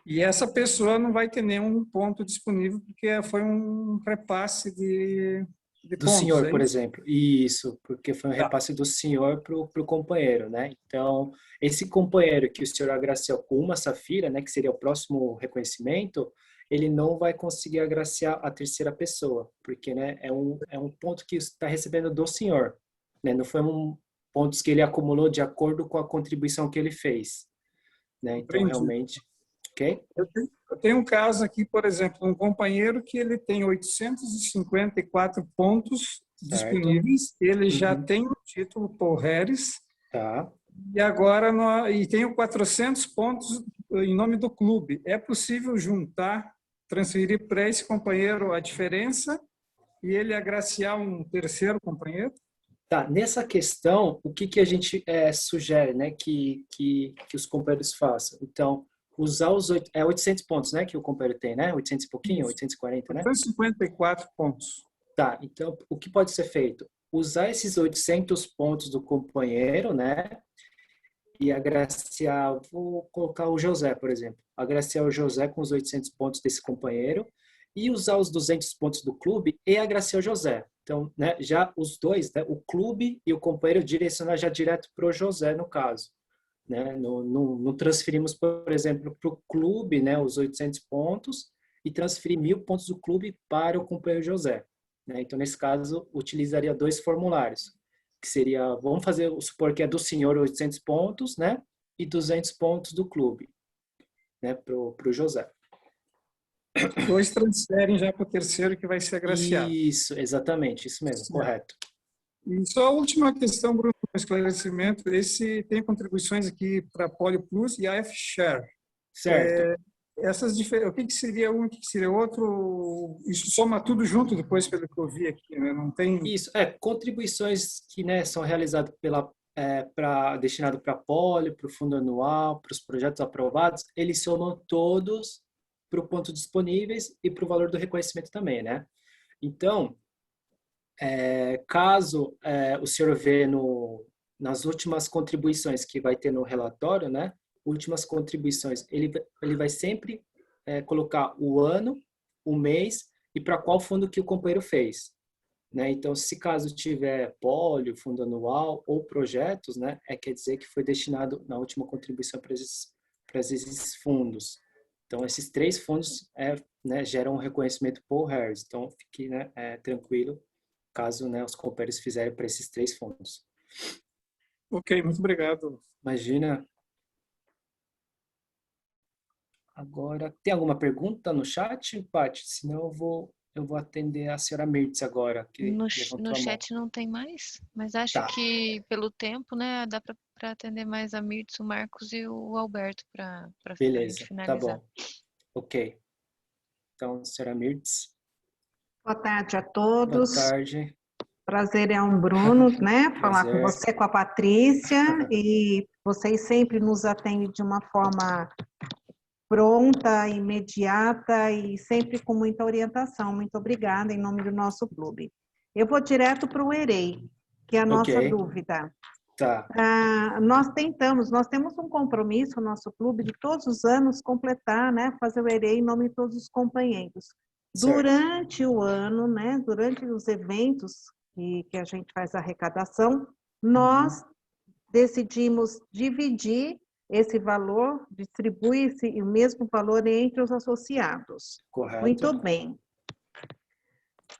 E essa pessoa não vai ter nenhum ponto disponível, porque foi um repasse de do pontos, senhor, por exemplo. Isso, porque foi um repasse do senhor para o companheiro, né? Então, esse companheiro que o senhor agraciou com uma safira, né, que seria o próximo reconhecimento, ele não vai conseguir agraciar a terceira pessoa, porque, né, é um ponto que está recebendo do senhor, né? Não foi pontos que ele acumulou de acordo com a contribuição que ele fez, né? Então, Entendi. realmente, ok? Eu tenho um caso aqui, por exemplo, um companheiro que ele tem 854 pontos disponíveis, ele já tem o título Paul Harris, e agora e tenho 400 pontos em nome do clube. É possível juntar, transferir para esse companheiro a diferença e ele agraciar um terceiro companheiro? Tá, nessa questão, o que a gente sugere, né, que os companheiros façam? Então, usar os 800 pontos, né, que o companheiro tem, né? 800 e pouquinho, 840, né? 854 pontos. Tá, então, o que pode ser feito? Usar esses 800 pontos do companheiro, né? E agraciar, vou colocar o José, por exemplo. Agraciar o José com os 800 pontos desse companheiro e usar os 200 pontos do clube e agraciar o José. Então, né, já os dois, né, o clube e o companheiro direcionar já direto para o José, no caso. Né? Não transferimos, por exemplo, para o clube, né, os 800 pontos e transferir 1.000 pontos do clube para o companheiro José. Né? Então, nesse caso, utilizaria 2 formulários, que seria, vamos supor que é do senhor 800 pontos, né, e 200 pontos do clube, né, para o José. 2 transferem já para o terceiro que vai ser agraciado. Isso, exatamente, isso mesmo, correto. E só a última questão, Bruno, um esclarecimento. Esse tem contribuições aqui para a PoliPlus e a F-Share. Certo. O que seria um, o que seria outro? Isso soma tudo junto depois, pelo que eu vi aqui, né? Não tem... Isso, contribuições que, né, são realizadas destinado para a Poli, para o fundo anual, para os projetos aprovados, eles somam todos para o ponto disponíveis e para o valor do reconhecimento também, né? Então, caso o senhor vê nas últimas contribuições que vai ter no relatório, né? Últimas contribuições, ele vai sempre colocar o ano, o mês e para qual fundo que o companheiro fez. Né? Então, se caso tiver Poli, fundo anual ou projetos, né? Quer dizer que foi destinado na última contribuição para esses fundos. Então, esses 3 fundos né, geram um reconhecimento Paul Harris. Então, fique, né, tranquilo caso, né, os companheiros fizerem para esses 3 fundos. Ok, muito obrigado. Imagina. Agora, tem alguma pergunta no chat, Paty? Senão eu vou atender a senhora Mirtz agora. Que no chat não tem mais, mas acho que pelo tempo, né, dá para atender mais a Mirtz, o Marcos e o Alberto para beleza, finalizar. Tá bom. Ok. Então, senhora Mirtz. Boa tarde a todos. Boa tarde. Prazer é um Bruno, né? Falar com você, com a Patrícia, e vocês sempre nos atendem de uma forma pronta, imediata e sempre com muita orientação. Muito obrigada em nome do nosso clube. Eu vou direto para o EREI, que é a nossa dúvida. Tá. Nós temos um compromisso, o nosso clube, de todos os anos completar, né? Fazer o EREI em nome de todos os companheiros. Certo. Durante o ano, né? Durante os eventos que a gente faz a arrecadação, nós decidimos dividir esse valor, distribui o mesmo valor entre os associados. Correto. Muito bem.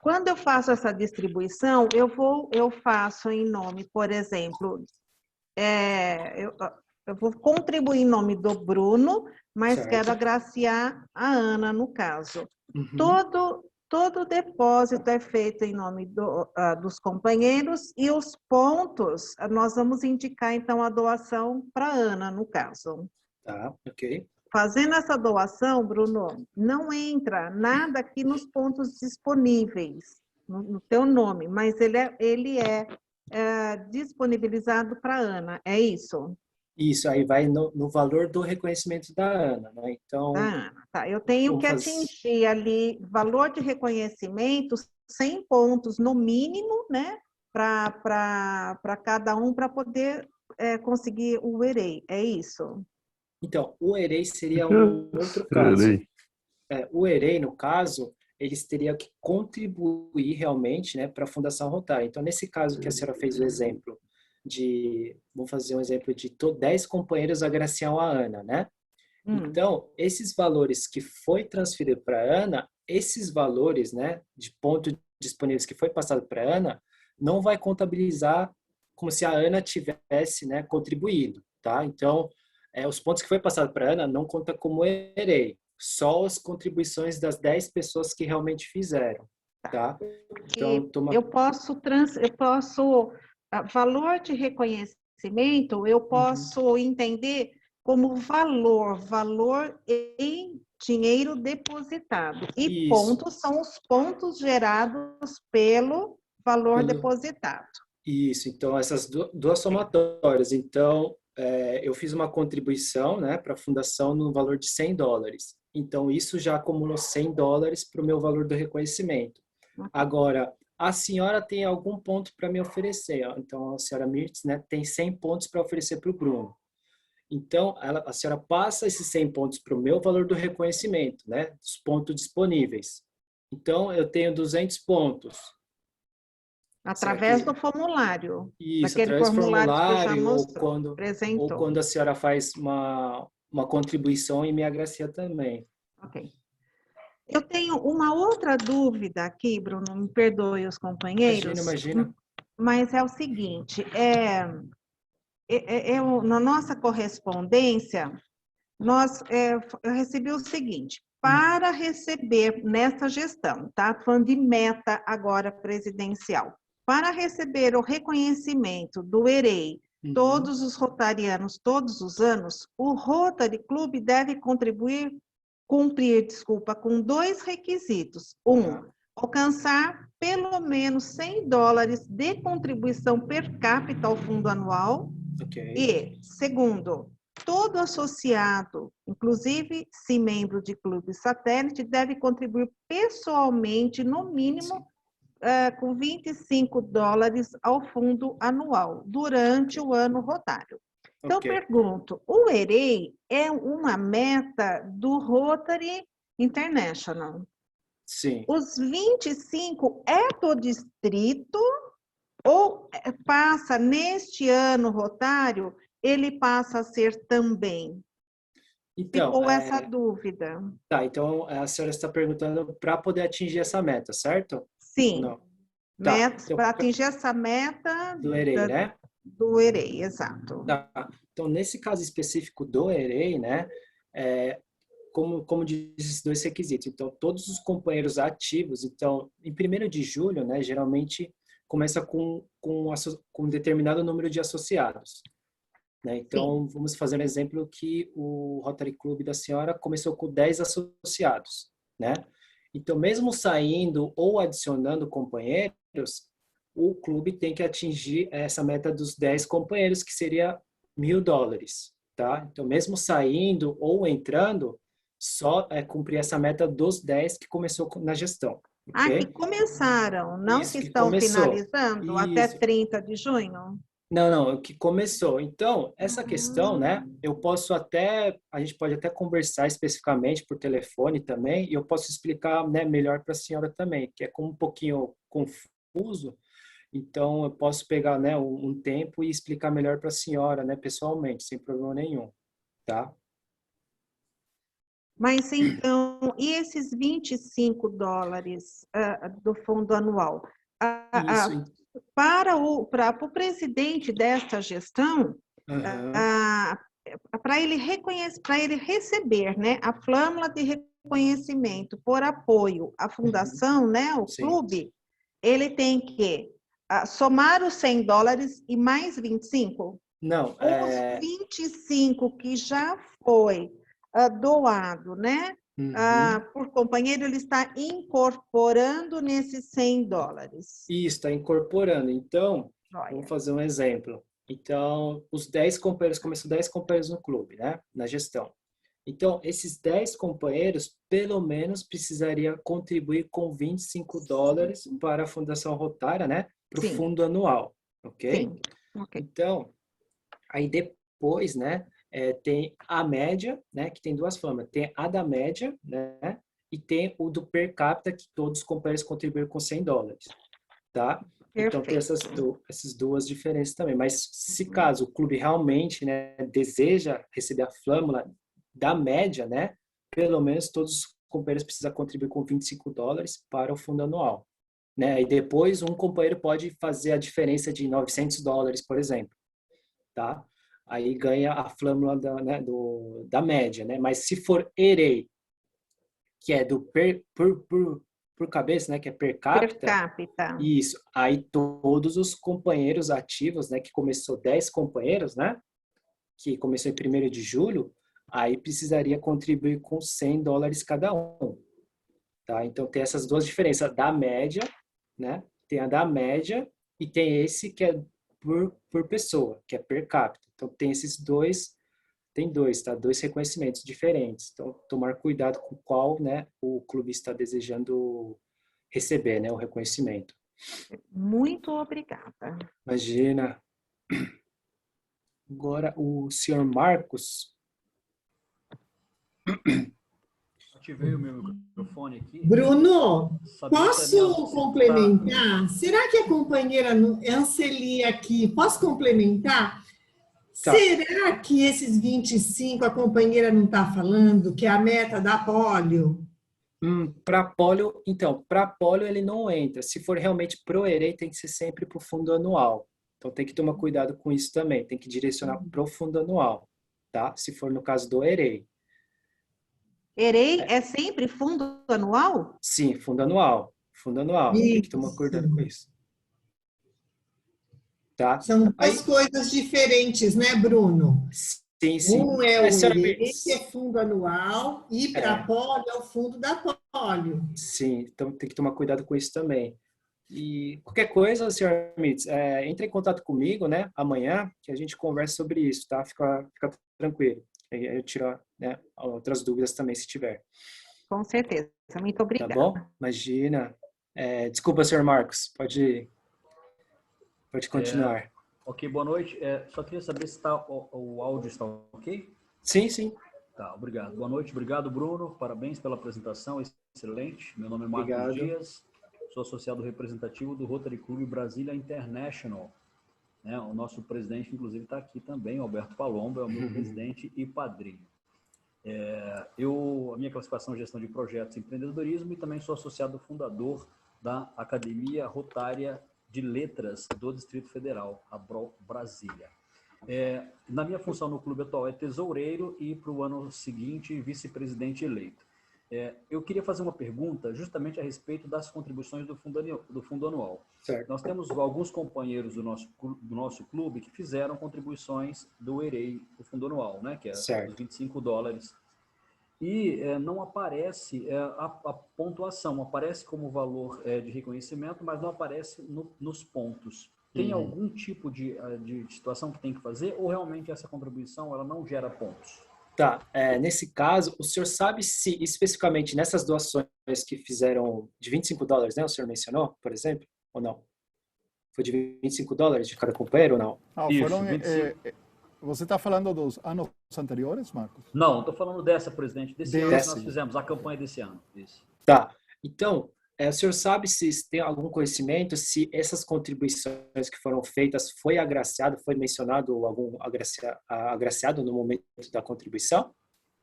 Quando eu faço essa distribuição, eu faço em nome, por exemplo, eu vou contribuir em nome do Bruno, mas quero agraciar a Ana, no caso. Todo o depósito é feito em nome dos companheiros e os pontos, nós vamos indicar, então, a doação para a Ana, no caso. Tá, ok. Fazendo essa doação, Bruno, não entra nada aqui nos pontos disponíveis, no teu nome, mas ele é disponibilizado para a Ana, é isso? Isso, aí vai no valor do reconhecimento da Ana, né? Então... tá. Eu tenho que atingir ali valor de reconhecimento, 100 pontos no mínimo, né? Para cada um, para poder conseguir o EREI, é isso? Então, o EREI seria um outro caso. O EREI, no caso, eles teriam que contribuir realmente, né, para a Fundação Rotária. Então, nesse caso que a senhora fez o exemplo, vamos fazer um exemplo de 10 companheiros agraciam a Ana, né? Então, esses valores que foi transferido para a Ana, esses valores, né, de pontos disponíveis que foi passado para a Ana, não vai contabilizar como se a Ana tivesse, né, contribuído, tá? Então, os pontos que foi passado para a Ana não conta como EREI, só as contribuições das 10 pessoas que realmente fizeram, tá? Então, eu posso valor de reconhecimento, eu posso entender como valor em dinheiro depositado. E pontos são os pontos gerados pelo valor depositado. Isso, então essas duas somatórias. Então, eu fiz uma contribuição, né, para a fundação no valor de $100. Então, isso já acumulou $100 para o meu valor do reconhecimento. Agora, a senhora tem algum ponto para me oferecer. Então, a senhora Mirtz, né, tem 100 pontos para oferecer para o Bruno. Então, a senhora passa esses 100 pontos para o meu valor do reconhecimento, né, dos pontos disponíveis. Então, eu tenho 200 pontos. Através do formulário. Isso, através do formulário, ou quando a senhora faz uma contribuição e me agracia também. Ok. Eu tenho uma outra dúvida aqui, Bruno, me perdoe os companheiros. Imagina. Mas é o seguinte, na nossa correspondência, eu recebi o seguinte, para receber nessa gestão, tá? Falando de meta agora presidencial, para receber o reconhecimento do EREI, todos os rotarianos, todos os anos, o Rotary Club deve cumprir, com 2 requisitos. Alcançar pelo menos $100 de contribuição per capita ao fundo anual. E, segundo, todo associado, inclusive se membro de clube satélite, deve contribuir pessoalmente, no mínimo, com $25 ao fundo anual, durante o ano rotário. Então, pergunto, o EREI é uma meta do Rotary International? Sim. Os 25 é do distrito ou passa, neste ano rotário, ele passa a ser também? Então, ficou essa dúvida. Tá, então a senhora está perguntando para poder atingir essa meta, certo? Sim. Não. Tá, então, para atingir essa meta do EREI, né? Do EREI, exato. Tá. Então, nesse caso específico do EREI, né, como diz esses 2 requisitos, então, todos os companheiros ativos, então, em 1º de julho, né, geralmente começa com um determinado número de associados. Né? Então, vamos fazer um exemplo que o Rotary Club da senhora começou com 10 associados, né? Então, mesmo saindo ou adicionando companheiros, o clube tem que atingir essa meta dos 10 companheiros, que seria $1.000, tá? Então, mesmo saindo ou entrando, só cumprir essa meta dos 10 que começou na gestão. Okay? Que começaram, não que estão finalizando até 30 de junho? Não, o que começou. Então, essa questão, né, a gente pode até conversar especificamente por telefone também, e eu posso explicar, né, melhor para a senhora também, que é como um pouquinho confuso, então eu posso pegar, né, um tempo e explicar melhor para a senhora, né, pessoalmente, sem problema nenhum, tá? Mas então, e esses $25 do fundo anual? Para o presidente desta gestão, para ele receber, né, a flâmula de reconhecimento por apoio à fundação, né, o Sim. clube, ele tem que somar os $100 e mais 25? Não, Os 25 que já foi doado, né, por companheiro, ele está incorporando nesses $100. Isso, está incorporando. Então, Joia. vamos fazer um exemplo. Então, os 10 companheiros, começou 10 companheiros no clube, né, na gestão. Então, esses 10 companheiros, pelo menos, precisaria contribuir com $25 para a Fundação Rotária, né, para o Sim. fundo anual, ok? Sim. Ok. Então, aí depois, né, tem a média, né, que tem duas formas. Tem a da média, né, e tem o do per capita, que todos os companheiros contribuem com $100, tá? Então, tem essas duas diferenças também. Mas, se caso o clube realmente, né, deseja receber a flâmula da média, né, pelo menos todos os companheiros precisam contribuir com $25 para o fundo anual, né? E depois um companheiro pode fazer a diferença de $900, por exemplo, tá? Aí ganha a flâmula da média, né? Mas se for EREI, que é do por cabeça, né, que é per capita. Per capita. Isso. Aí todos os companheiros ativos, né, que começou 10 companheiros, né, que começou em 1º de julho, aí precisaria contribuir com $100 cada um, tá? Então tem essas duas diferenças da média, né? Tem a da média e tem esse que é por pessoa, que é per capita. Então tem esses dois, tá? 2 reconhecimentos diferentes. Então tomar cuidado com qual, né, o clube está desejando receber, né, o reconhecimento. Muito obrigada. Imagina. Agora o senhor Marcos. Ativei o meu microfone aqui. Bruno, posso complementar? Será que a companheira Anceli aqui, posso complementar? Tá. Será que esses 25 a companheira não está falando, que é a meta da polio? Para polio, então, para polio ele não entra. Se for realmente pro EREI, tem que ser sempre para o fundo anual. Então tem que tomar cuidado com isso também. Tem que direcionar para o fundo anual, tá? Se for no caso do EREI. EREI é sempre fundo anual? Sim, fundo anual. Fundo anual. Isso. Tem que tomar cuidado com isso. Tá? São duas coisas diferentes, né, Bruno? Sim, sim. Um é o EREI, que é fundo anual, e para polio é o fundo da polio. Sim, então tem que tomar cuidado com isso também. E qualquer coisa, senhor Mitz, entre em contato comigo, né, amanhã, que a gente conversa sobre isso, tá? Fica tranquilo. Eu tiro, né, outras dúvidas também, se tiver. Com certeza. Muito obrigada. Tá bom? Imagina. Desculpa, senhor Marcos. Pode continuar. Ok, boa noite. Só queria saber se o áudio está ok? Sim, sim. Tá, obrigado. Boa noite. Obrigado, Bruno. Parabéns pela apresentação. Excelente. Meu nome é Marcos Dias. Sou associado representativo do Rotary Club Brasília International. Né? O nosso presidente, inclusive, está aqui também, Alberto Palombo, é o meu presidente e padrinho. A minha classificação é gestão de projetos e empreendedorismo e também sou associado fundador da Academia Rotária de Letras do Distrito Federal, a Brasília. Na minha função no clube atual é tesoureiro e para o ano seguinte vice-presidente eleito. Eu queria fazer uma pergunta justamente a respeito das contribuições do fundo anual. Certo. Nós temos alguns companheiros do nosso clube que fizeram contribuições do EREI, do fundo anual, né, que é os $25. E não aparece a pontuação, aparece como valor de reconhecimento, mas não aparece nos pontos. Tem algum tipo de situação que tem que fazer ou realmente essa contribuição ela não gera pontos? Tá, nesse caso, o senhor sabe se especificamente nessas doações que fizeram de $25, né, o senhor mencionou, por exemplo, ou não? Foi de $25 de cada companheiro ou não? Foram, você está falando dos anos anteriores, Marcos? Não, estou falando dessa, presidente, desse ano que nós fizemos, a campanha desse ano. Isso. Tá, então, o senhor sabe se tem algum conhecimento, se essas contribuições que foram feitas foi agraciado, foi mencionado algum agraciado no momento da contribuição?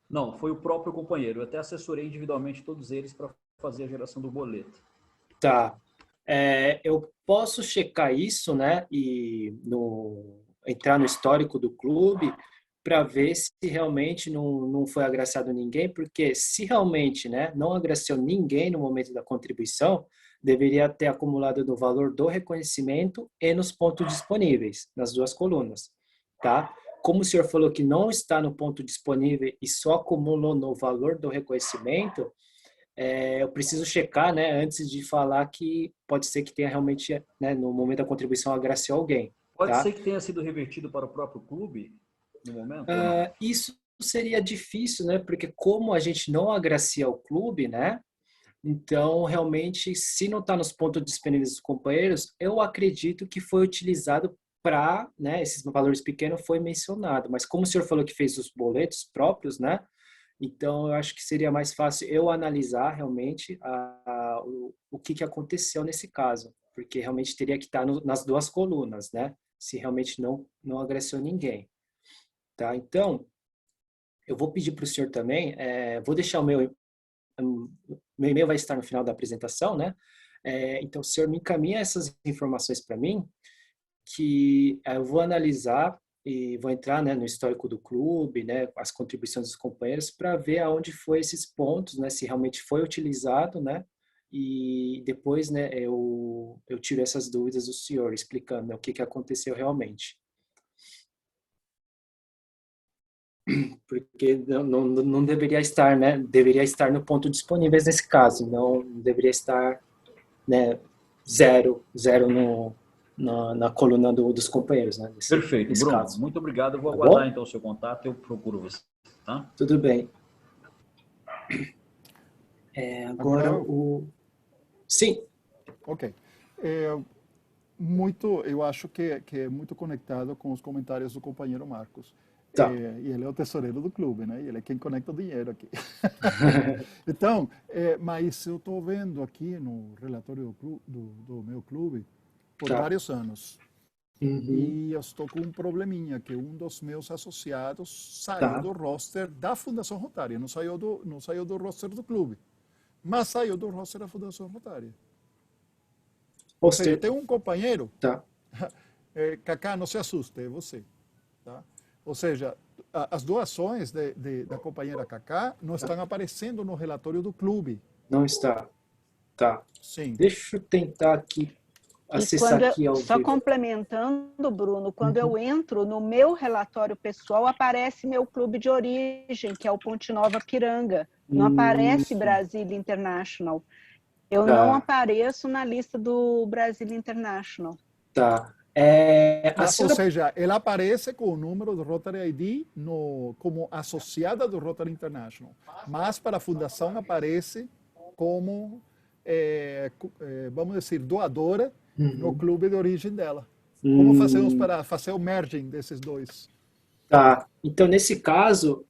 Não, foi o próprio companheiro. Eu até assessorei individualmente todos eles para fazer a geração do boleto. Tá. Eu posso checar isso, né, e entrar no histórico do clube, para ver se realmente não foi agraciado ninguém, porque se realmente, né, não agraciou ninguém no momento da contribuição, deveria ter acumulado no valor do reconhecimento e nos pontos disponíveis, nas duas colunas, tá? Como o senhor falou que não está no ponto disponível e só acumulou no valor do reconhecimento, eu preciso checar, né, antes de falar que pode ser que tenha realmente, né, no momento da contribuição, agraciou alguém. Pode tá? ser que tenha sido revertido para o próprio clube no momento? Isso seria difícil, né, porque como a gente não agracia o clube, né, então realmente, se não está nos pontos disponíveis dos companheiros, eu acredito que foi utilizado para, né, esses valores pequenos foi mencionado, mas como o senhor falou que fez os boletos próprios, né, então eu acho que seria mais fácil eu analisar realmente o que aconteceu nesse caso, porque realmente teria que estar nas duas colunas, né, se realmente não agressou ninguém, tá? Então, eu vou pedir para o senhor também, vou deixar o meu e-mail vai estar no final da apresentação, né, então o senhor me encaminha essas informações para mim, que eu vou analisar e vou entrar, né, no histórico do clube, né, as contribuições dos companheiros, para ver aonde foi esses pontos, né, se realmente foi utilizado, né, e depois, né, eu tiro essas dúvidas do senhor, explicando, né, o que aconteceu realmente. Porque não deveria estar, né, deveria estar no ponto disponíveis nesse caso, não deveria estar, né, zero na coluna dos companheiros, né? Perfeito, nesse Bruno. Caso. Muito obrigado. Eu vou Tá aguardar bom? então o seu contato e eu procuro você, tá? Tudo bem. Agora Sim. Ok. Eu acho que é muito conectado com os comentários do companheiro Marcos. Tá. E ele é o tesoureiro do clube, né? E ele é quem conecta o dinheiro aqui. Então, mas eu estou vendo aqui no relatório do meu clube por vários anos. E eu estou com um probleminha, que um dos meus associados saiu do roster da Fundação Rotária. Não saiu do roster do clube, mas saiu do roster da Fundação Rotária. Ou seja, tem um companheiro... Cacá, não se assuste, é você. Tá? Ou seja, as doações da companheira Cacá não estão aparecendo no relatório do clube. Não está. Tá. Sim. Deixa eu tentar aqui acessar aqui ao só vivo. complementando, Bruno, quando eu entro no meu relatório pessoal, aparece meu clube de origem, que é o Ponte Nova Piranga. Não aparece Brasília International. Eu não apareço na lista do Brasília International. Tá. Ou seja, ela aparece com o número do Rotary ID como associada do Rotary International, mas para a fundação aparece como, vamos dizer, doadora no clube de origem dela. Como fazemos para fazer o merging desses dois? Tá. Então, nesse caso,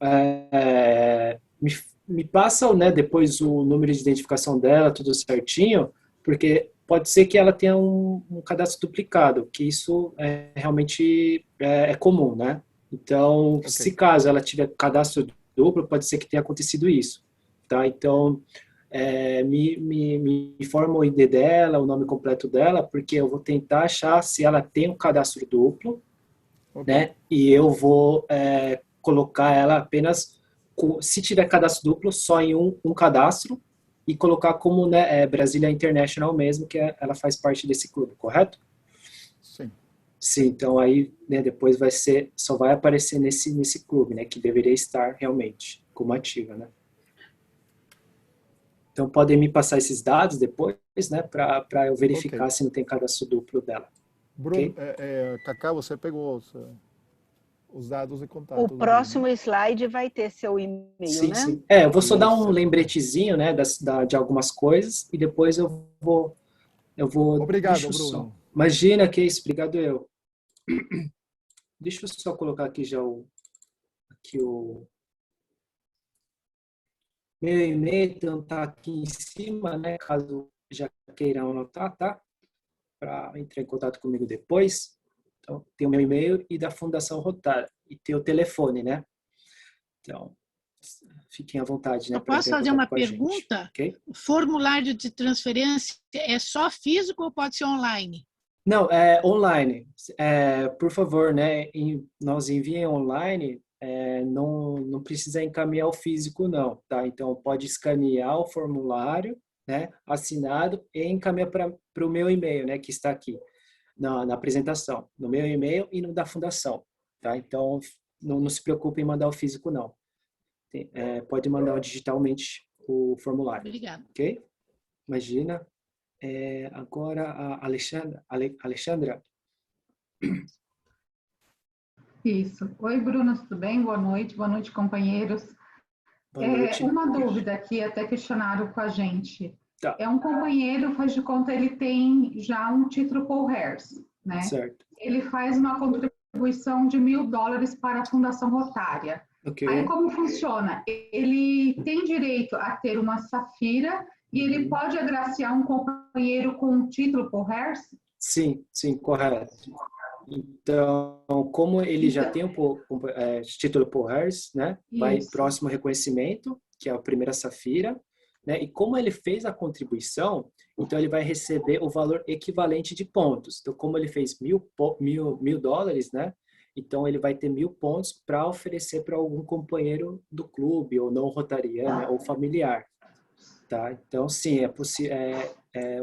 me passam, né, depois o número de identificação dela, tudo certinho, porque pode ser que ela tenha um cadastro duplicado, que isso realmente é comum, né? Então, se caso ela tiver cadastro duplo, pode ser que tenha acontecido isso, tá? Então, me informa o ID dela, o nome completo dela, porque eu vou tentar achar se ela tem um cadastro duplo, né? E eu vou colocar ela apenas, se tiver cadastro duplo, só em um cadastro, e colocar como, né, Brasília International mesmo, que ela faz parte desse clube, correto? Sim. Sim, então aí, né, depois só vai aparecer nesse clube, né, que deveria estar realmente como ativa, né? Então podem me passar esses dados depois, né, para eu verificar se não tem cadastro duplo dela. Bruno, Cacá, você pegou os dados e contato. O próximo slide vai ter seu e-mail, sim, né? Sim. Eu vou só dar um lembretezinho, né, de algumas coisas, e depois eu vou Obrigado, Bruno. Imagina que é isso, obrigado eu. Deixa eu só colocar aqui já o meu e-mail, então tá aqui em cima, né, caso já queiram anotar, tá? Para entrar em contato comigo depois. Então, tem o meu e-mail e da Fundação Rotária. E tem o telefone, né? Então, fiquem à vontade, né? Eu posso fazer uma pergunta? Okay? O formulário de transferência é só físico ou pode ser online? Não, é online. Por favor, né? Nós enviem online não precisa encaminhar o físico, não, tá? Então, pode escanear o formulário, né, assinado e encaminhar para o meu e-mail, né, que está aqui na apresentação, no meu e-mail e no da fundação, tá? Então, não se preocupe em mandar o físico, não. Pode mandar digitalmente o formulário. Obrigada. Ok? Imagina. Agora, a Alexandra. Isso. Oi, Bruno, tudo bem? Boa noite, companheiros. Boa noite. Uma dúvida que até questionaram com a gente. Tá. Um companheiro, faz de conta, ele tem já um título Paul Harris, né? Certo. Ele faz uma contribuição de $1.000 para a Fundação Rotária. Okay. Aí, como funciona? Ele tem direito a ter uma Safira e ele pode agraciar um companheiro com um título Paul Harris? Sim, correto. Então, como ele já tem o título Paul Harris, né? Vai próximo reconhecimento, que é a primeira Safira, né? E como ele fez a contribuição, então ele vai receber o valor equivalente de pontos. Então, como ele fez $1.000, né? Então, ele vai ter 1.000 pontos para oferecer para algum companheiro do clube, ou não rotariano, né? Ou familiar. Tá? Então, sim, é possível.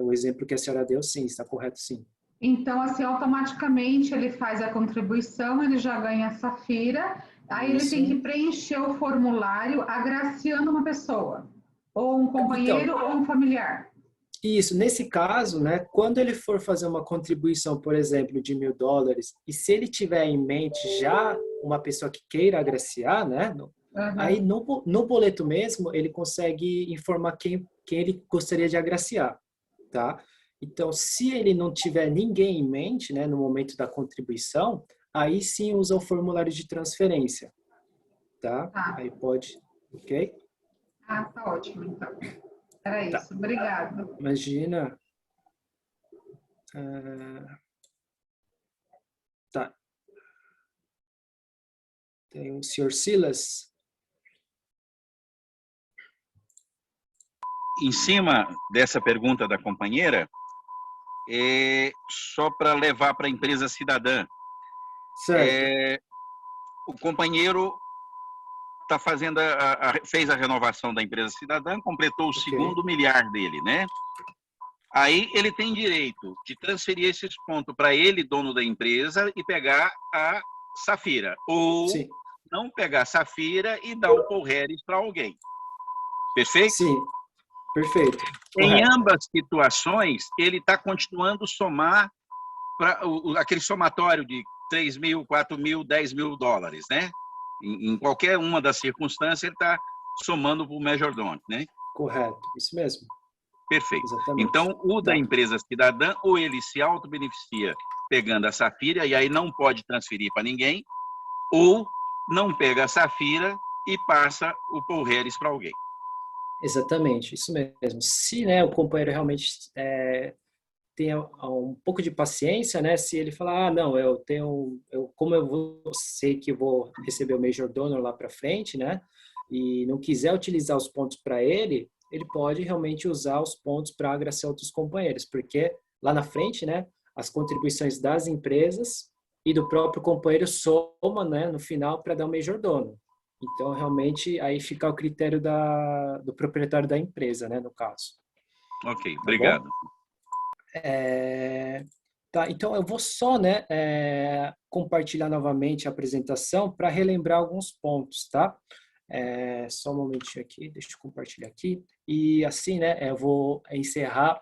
O exemplo que a senhora deu, sim, está correto, sim. Então, assim, automaticamente ele faz a contribuição, ele já ganha a Safira, aí ele tem que preencher o formulário agraciando uma pessoa, ou um companheiro ou um familiar. Isso, nesse caso, né, quando ele for fazer uma contribuição, por exemplo, de $1.000, e se ele tiver em mente já uma pessoa que queira agraciar, né, aí no boleto mesmo, ele consegue informar quem ele gostaria de agraciar, tá? Então, se ele não tiver ninguém em mente, né, no momento da contribuição, aí sim usa o formulário de transferência, tá? Aí pode, ok? Tá ótimo, então. Era isso, obrigada. Imagina. Tá. Tem o Sr. Silas. Em cima dessa pergunta da companheira, só para levar para a empresa cidadã. Certo. O companheiro está fazendo fez a renovação da empresa cidadã, completou o segundo milhar dele, né? Aí ele tem direito de transferir esses pontos para ele, dono da empresa, e pegar a Safira. Ou não pegar a Safira e dar o Paul Harris para alguém. Perfeito? Sim, perfeito. Em ambas situações, ele está continuando a somar para aquele somatório de $3.000, $4.000, $10.000, né? Em qualquer uma das circunstâncias, ele está somando para o majordome, né? Correto, isso mesmo. Perfeito. Exatamente. Então, o da empresa cidadã, ou ele se auto-beneficia pegando a Safira, e aí não pode transferir para ninguém, ou não pega a Safira e passa o Paul Harris para alguém. Exatamente, isso mesmo. Se, né, o companheiro realmente tenha um pouco de paciência, né? Se ele falar, não, como eu sei que vou receber o Major Donor lá para frente, né? E não quiser utilizar os pontos para ele pode realmente usar os pontos para agraciar outros companheiros, porque lá na frente, né? As contribuições das empresas e do próprio companheiro somam, né? No final para dar o Major Donor. Então, realmente, aí fica o critério do proprietário da empresa, né? No caso. Ok, obrigado. Tá, então eu vou só, né, compartilhar novamente a apresentação para relembrar alguns pontos, tá? Só um momentinho aqui, deixa eu compartilhar aqui. E assim, né, eu vou encerrar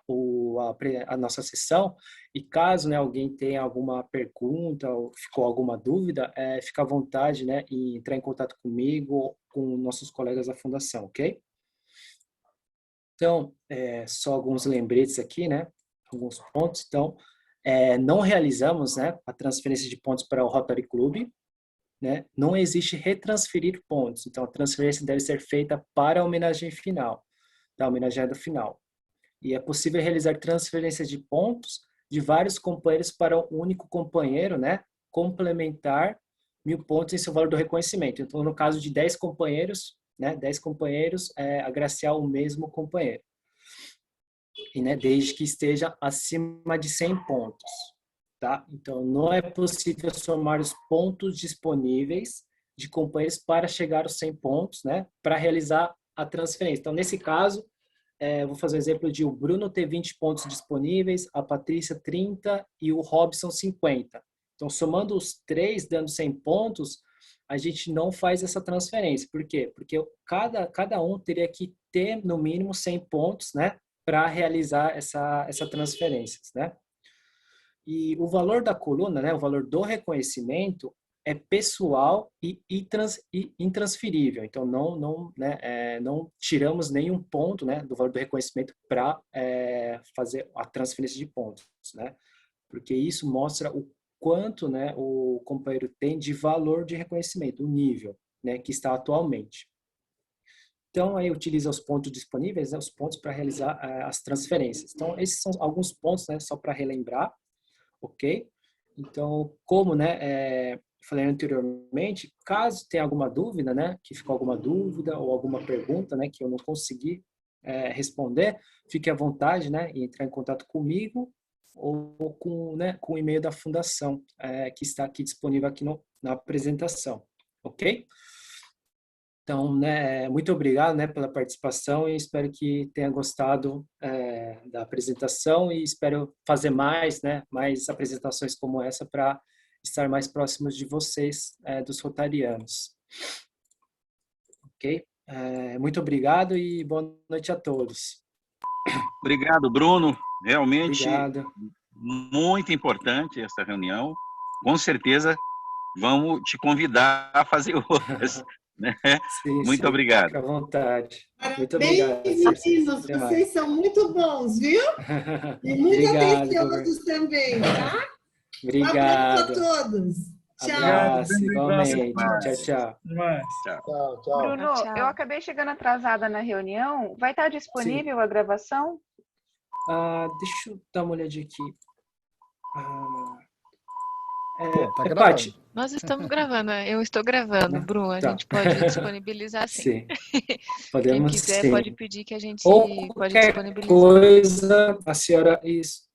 a nossa sessão e caso, né, alguém tenha alguma pergunta ou ficou alguma dúvida, fica à vontade, né, em entrar em contato comigo ou com nossos colegas da Fundação, ok? Então, só alguns lembretes aqui, né? Alguns pontos. Então, não realizamos, né, a transferência de pontos para o Rotary Club, né? Não existe retransferir pontos. Então, a transferência deve ser feita para a homenagem final, da homenageada final. E é possível realizar transferências de pontos de vários companheiros para um único companheiro, né? Complementar 1.000 pontos em seu valor do reconhecimento. Então, no caso de 10 companheiros, né? 10 companheiros, agraciar o mesmo companheiro. E, né, desde que esteja acima de 100 pontos, tá? Então, não é possível somar os pontos disponíveis de companheiros para chegar aos 100 pontos, né, para realizar a transferência. Então, nesse caso, vou fazer um exemplo de o Bruno ter 20 pontos disponíveis, a Patrícia 30 e o Robson 50. Então, somando os 3, dando 100 pontos, a gente não faz essa transferência. Por quê? Porque cada um teria que ter, no mínimo, 100 pontos, né, para realizar essa transferência, né? E o valor da coluna, né, o valor do reconhecimento, é pessoal e intransferível. Então, não tiramos nenhum ponto, né, do valor do reconhecimento para fazer a transferência de pontos, né? Porque isso mostra o quanto, né, o companheiro tem de valor de reconhecimento, o nível, né, que está atualmente. Então, aí utiliza os pontos disponíveis, né, os pontos para realizar as transferências. Então, esses são alguns pontos, né, só para relembrar, ok? Então, como, né, falei anteriormente, caso tenha alguma dúvida, né, que ficou alguma dúvida ou alguma pergunta, né, que eu não consegui responder, fique à vontade, né, em entrar em contato comigo ou com, né, com o e-mail da fundação, que está aqui disponível aqui na apresentação, ok? Então, né, muito obrigado, né, pela participação e espero que tenha gostado da apresentação e espero fazer mais, né, mais apresentações como essa para estar mais próximos de vocês, dos rotarianos. Ok? Muito obrigado e boa noite a todos. Obrigado, Bruno. Realmente, obrigado. Muito importante essa reunião. Com certeza, vamos te convidar a fazer outras. Né? Sim, muito sim, obrigado. Fique à vontade. Muito obrigado. Meninos, vocês são muito bons, viu? E muito atenciosos também, tá? Obrigado. Um abraço a todos. Tchau. Abraço, igualmente. Tchau. Tchau. Bruno, eu acabei chegando atrasada na reunião. Vai estar disponível a gravação? Deixa eu dar uma olhadinha aqui. Tá gravando. Nós estamos gravando, eu estou gravando, Bruno. A gente pode disponibilizar sim. Podemos. Quem quiser sim. Pode pedir que a gente pode disponibilizar. Coisa, a senhora isso.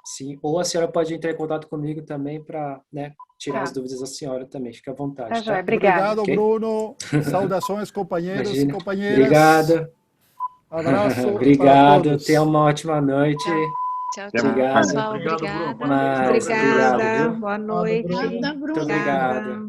Sim, ou a senhora pode entrar em contato comigo também para, né, tirar as dúvidas da senhora também. Fique à vontade. Tá? Obrigado, okay? Bruno. Saudações, companheiros e companheiras. Obrigado. Abraço. Obrigado. Tenha uma ótima noite. Tchau, obrigado. pessoal. Obrigada. Boa noite. Muito obrigado.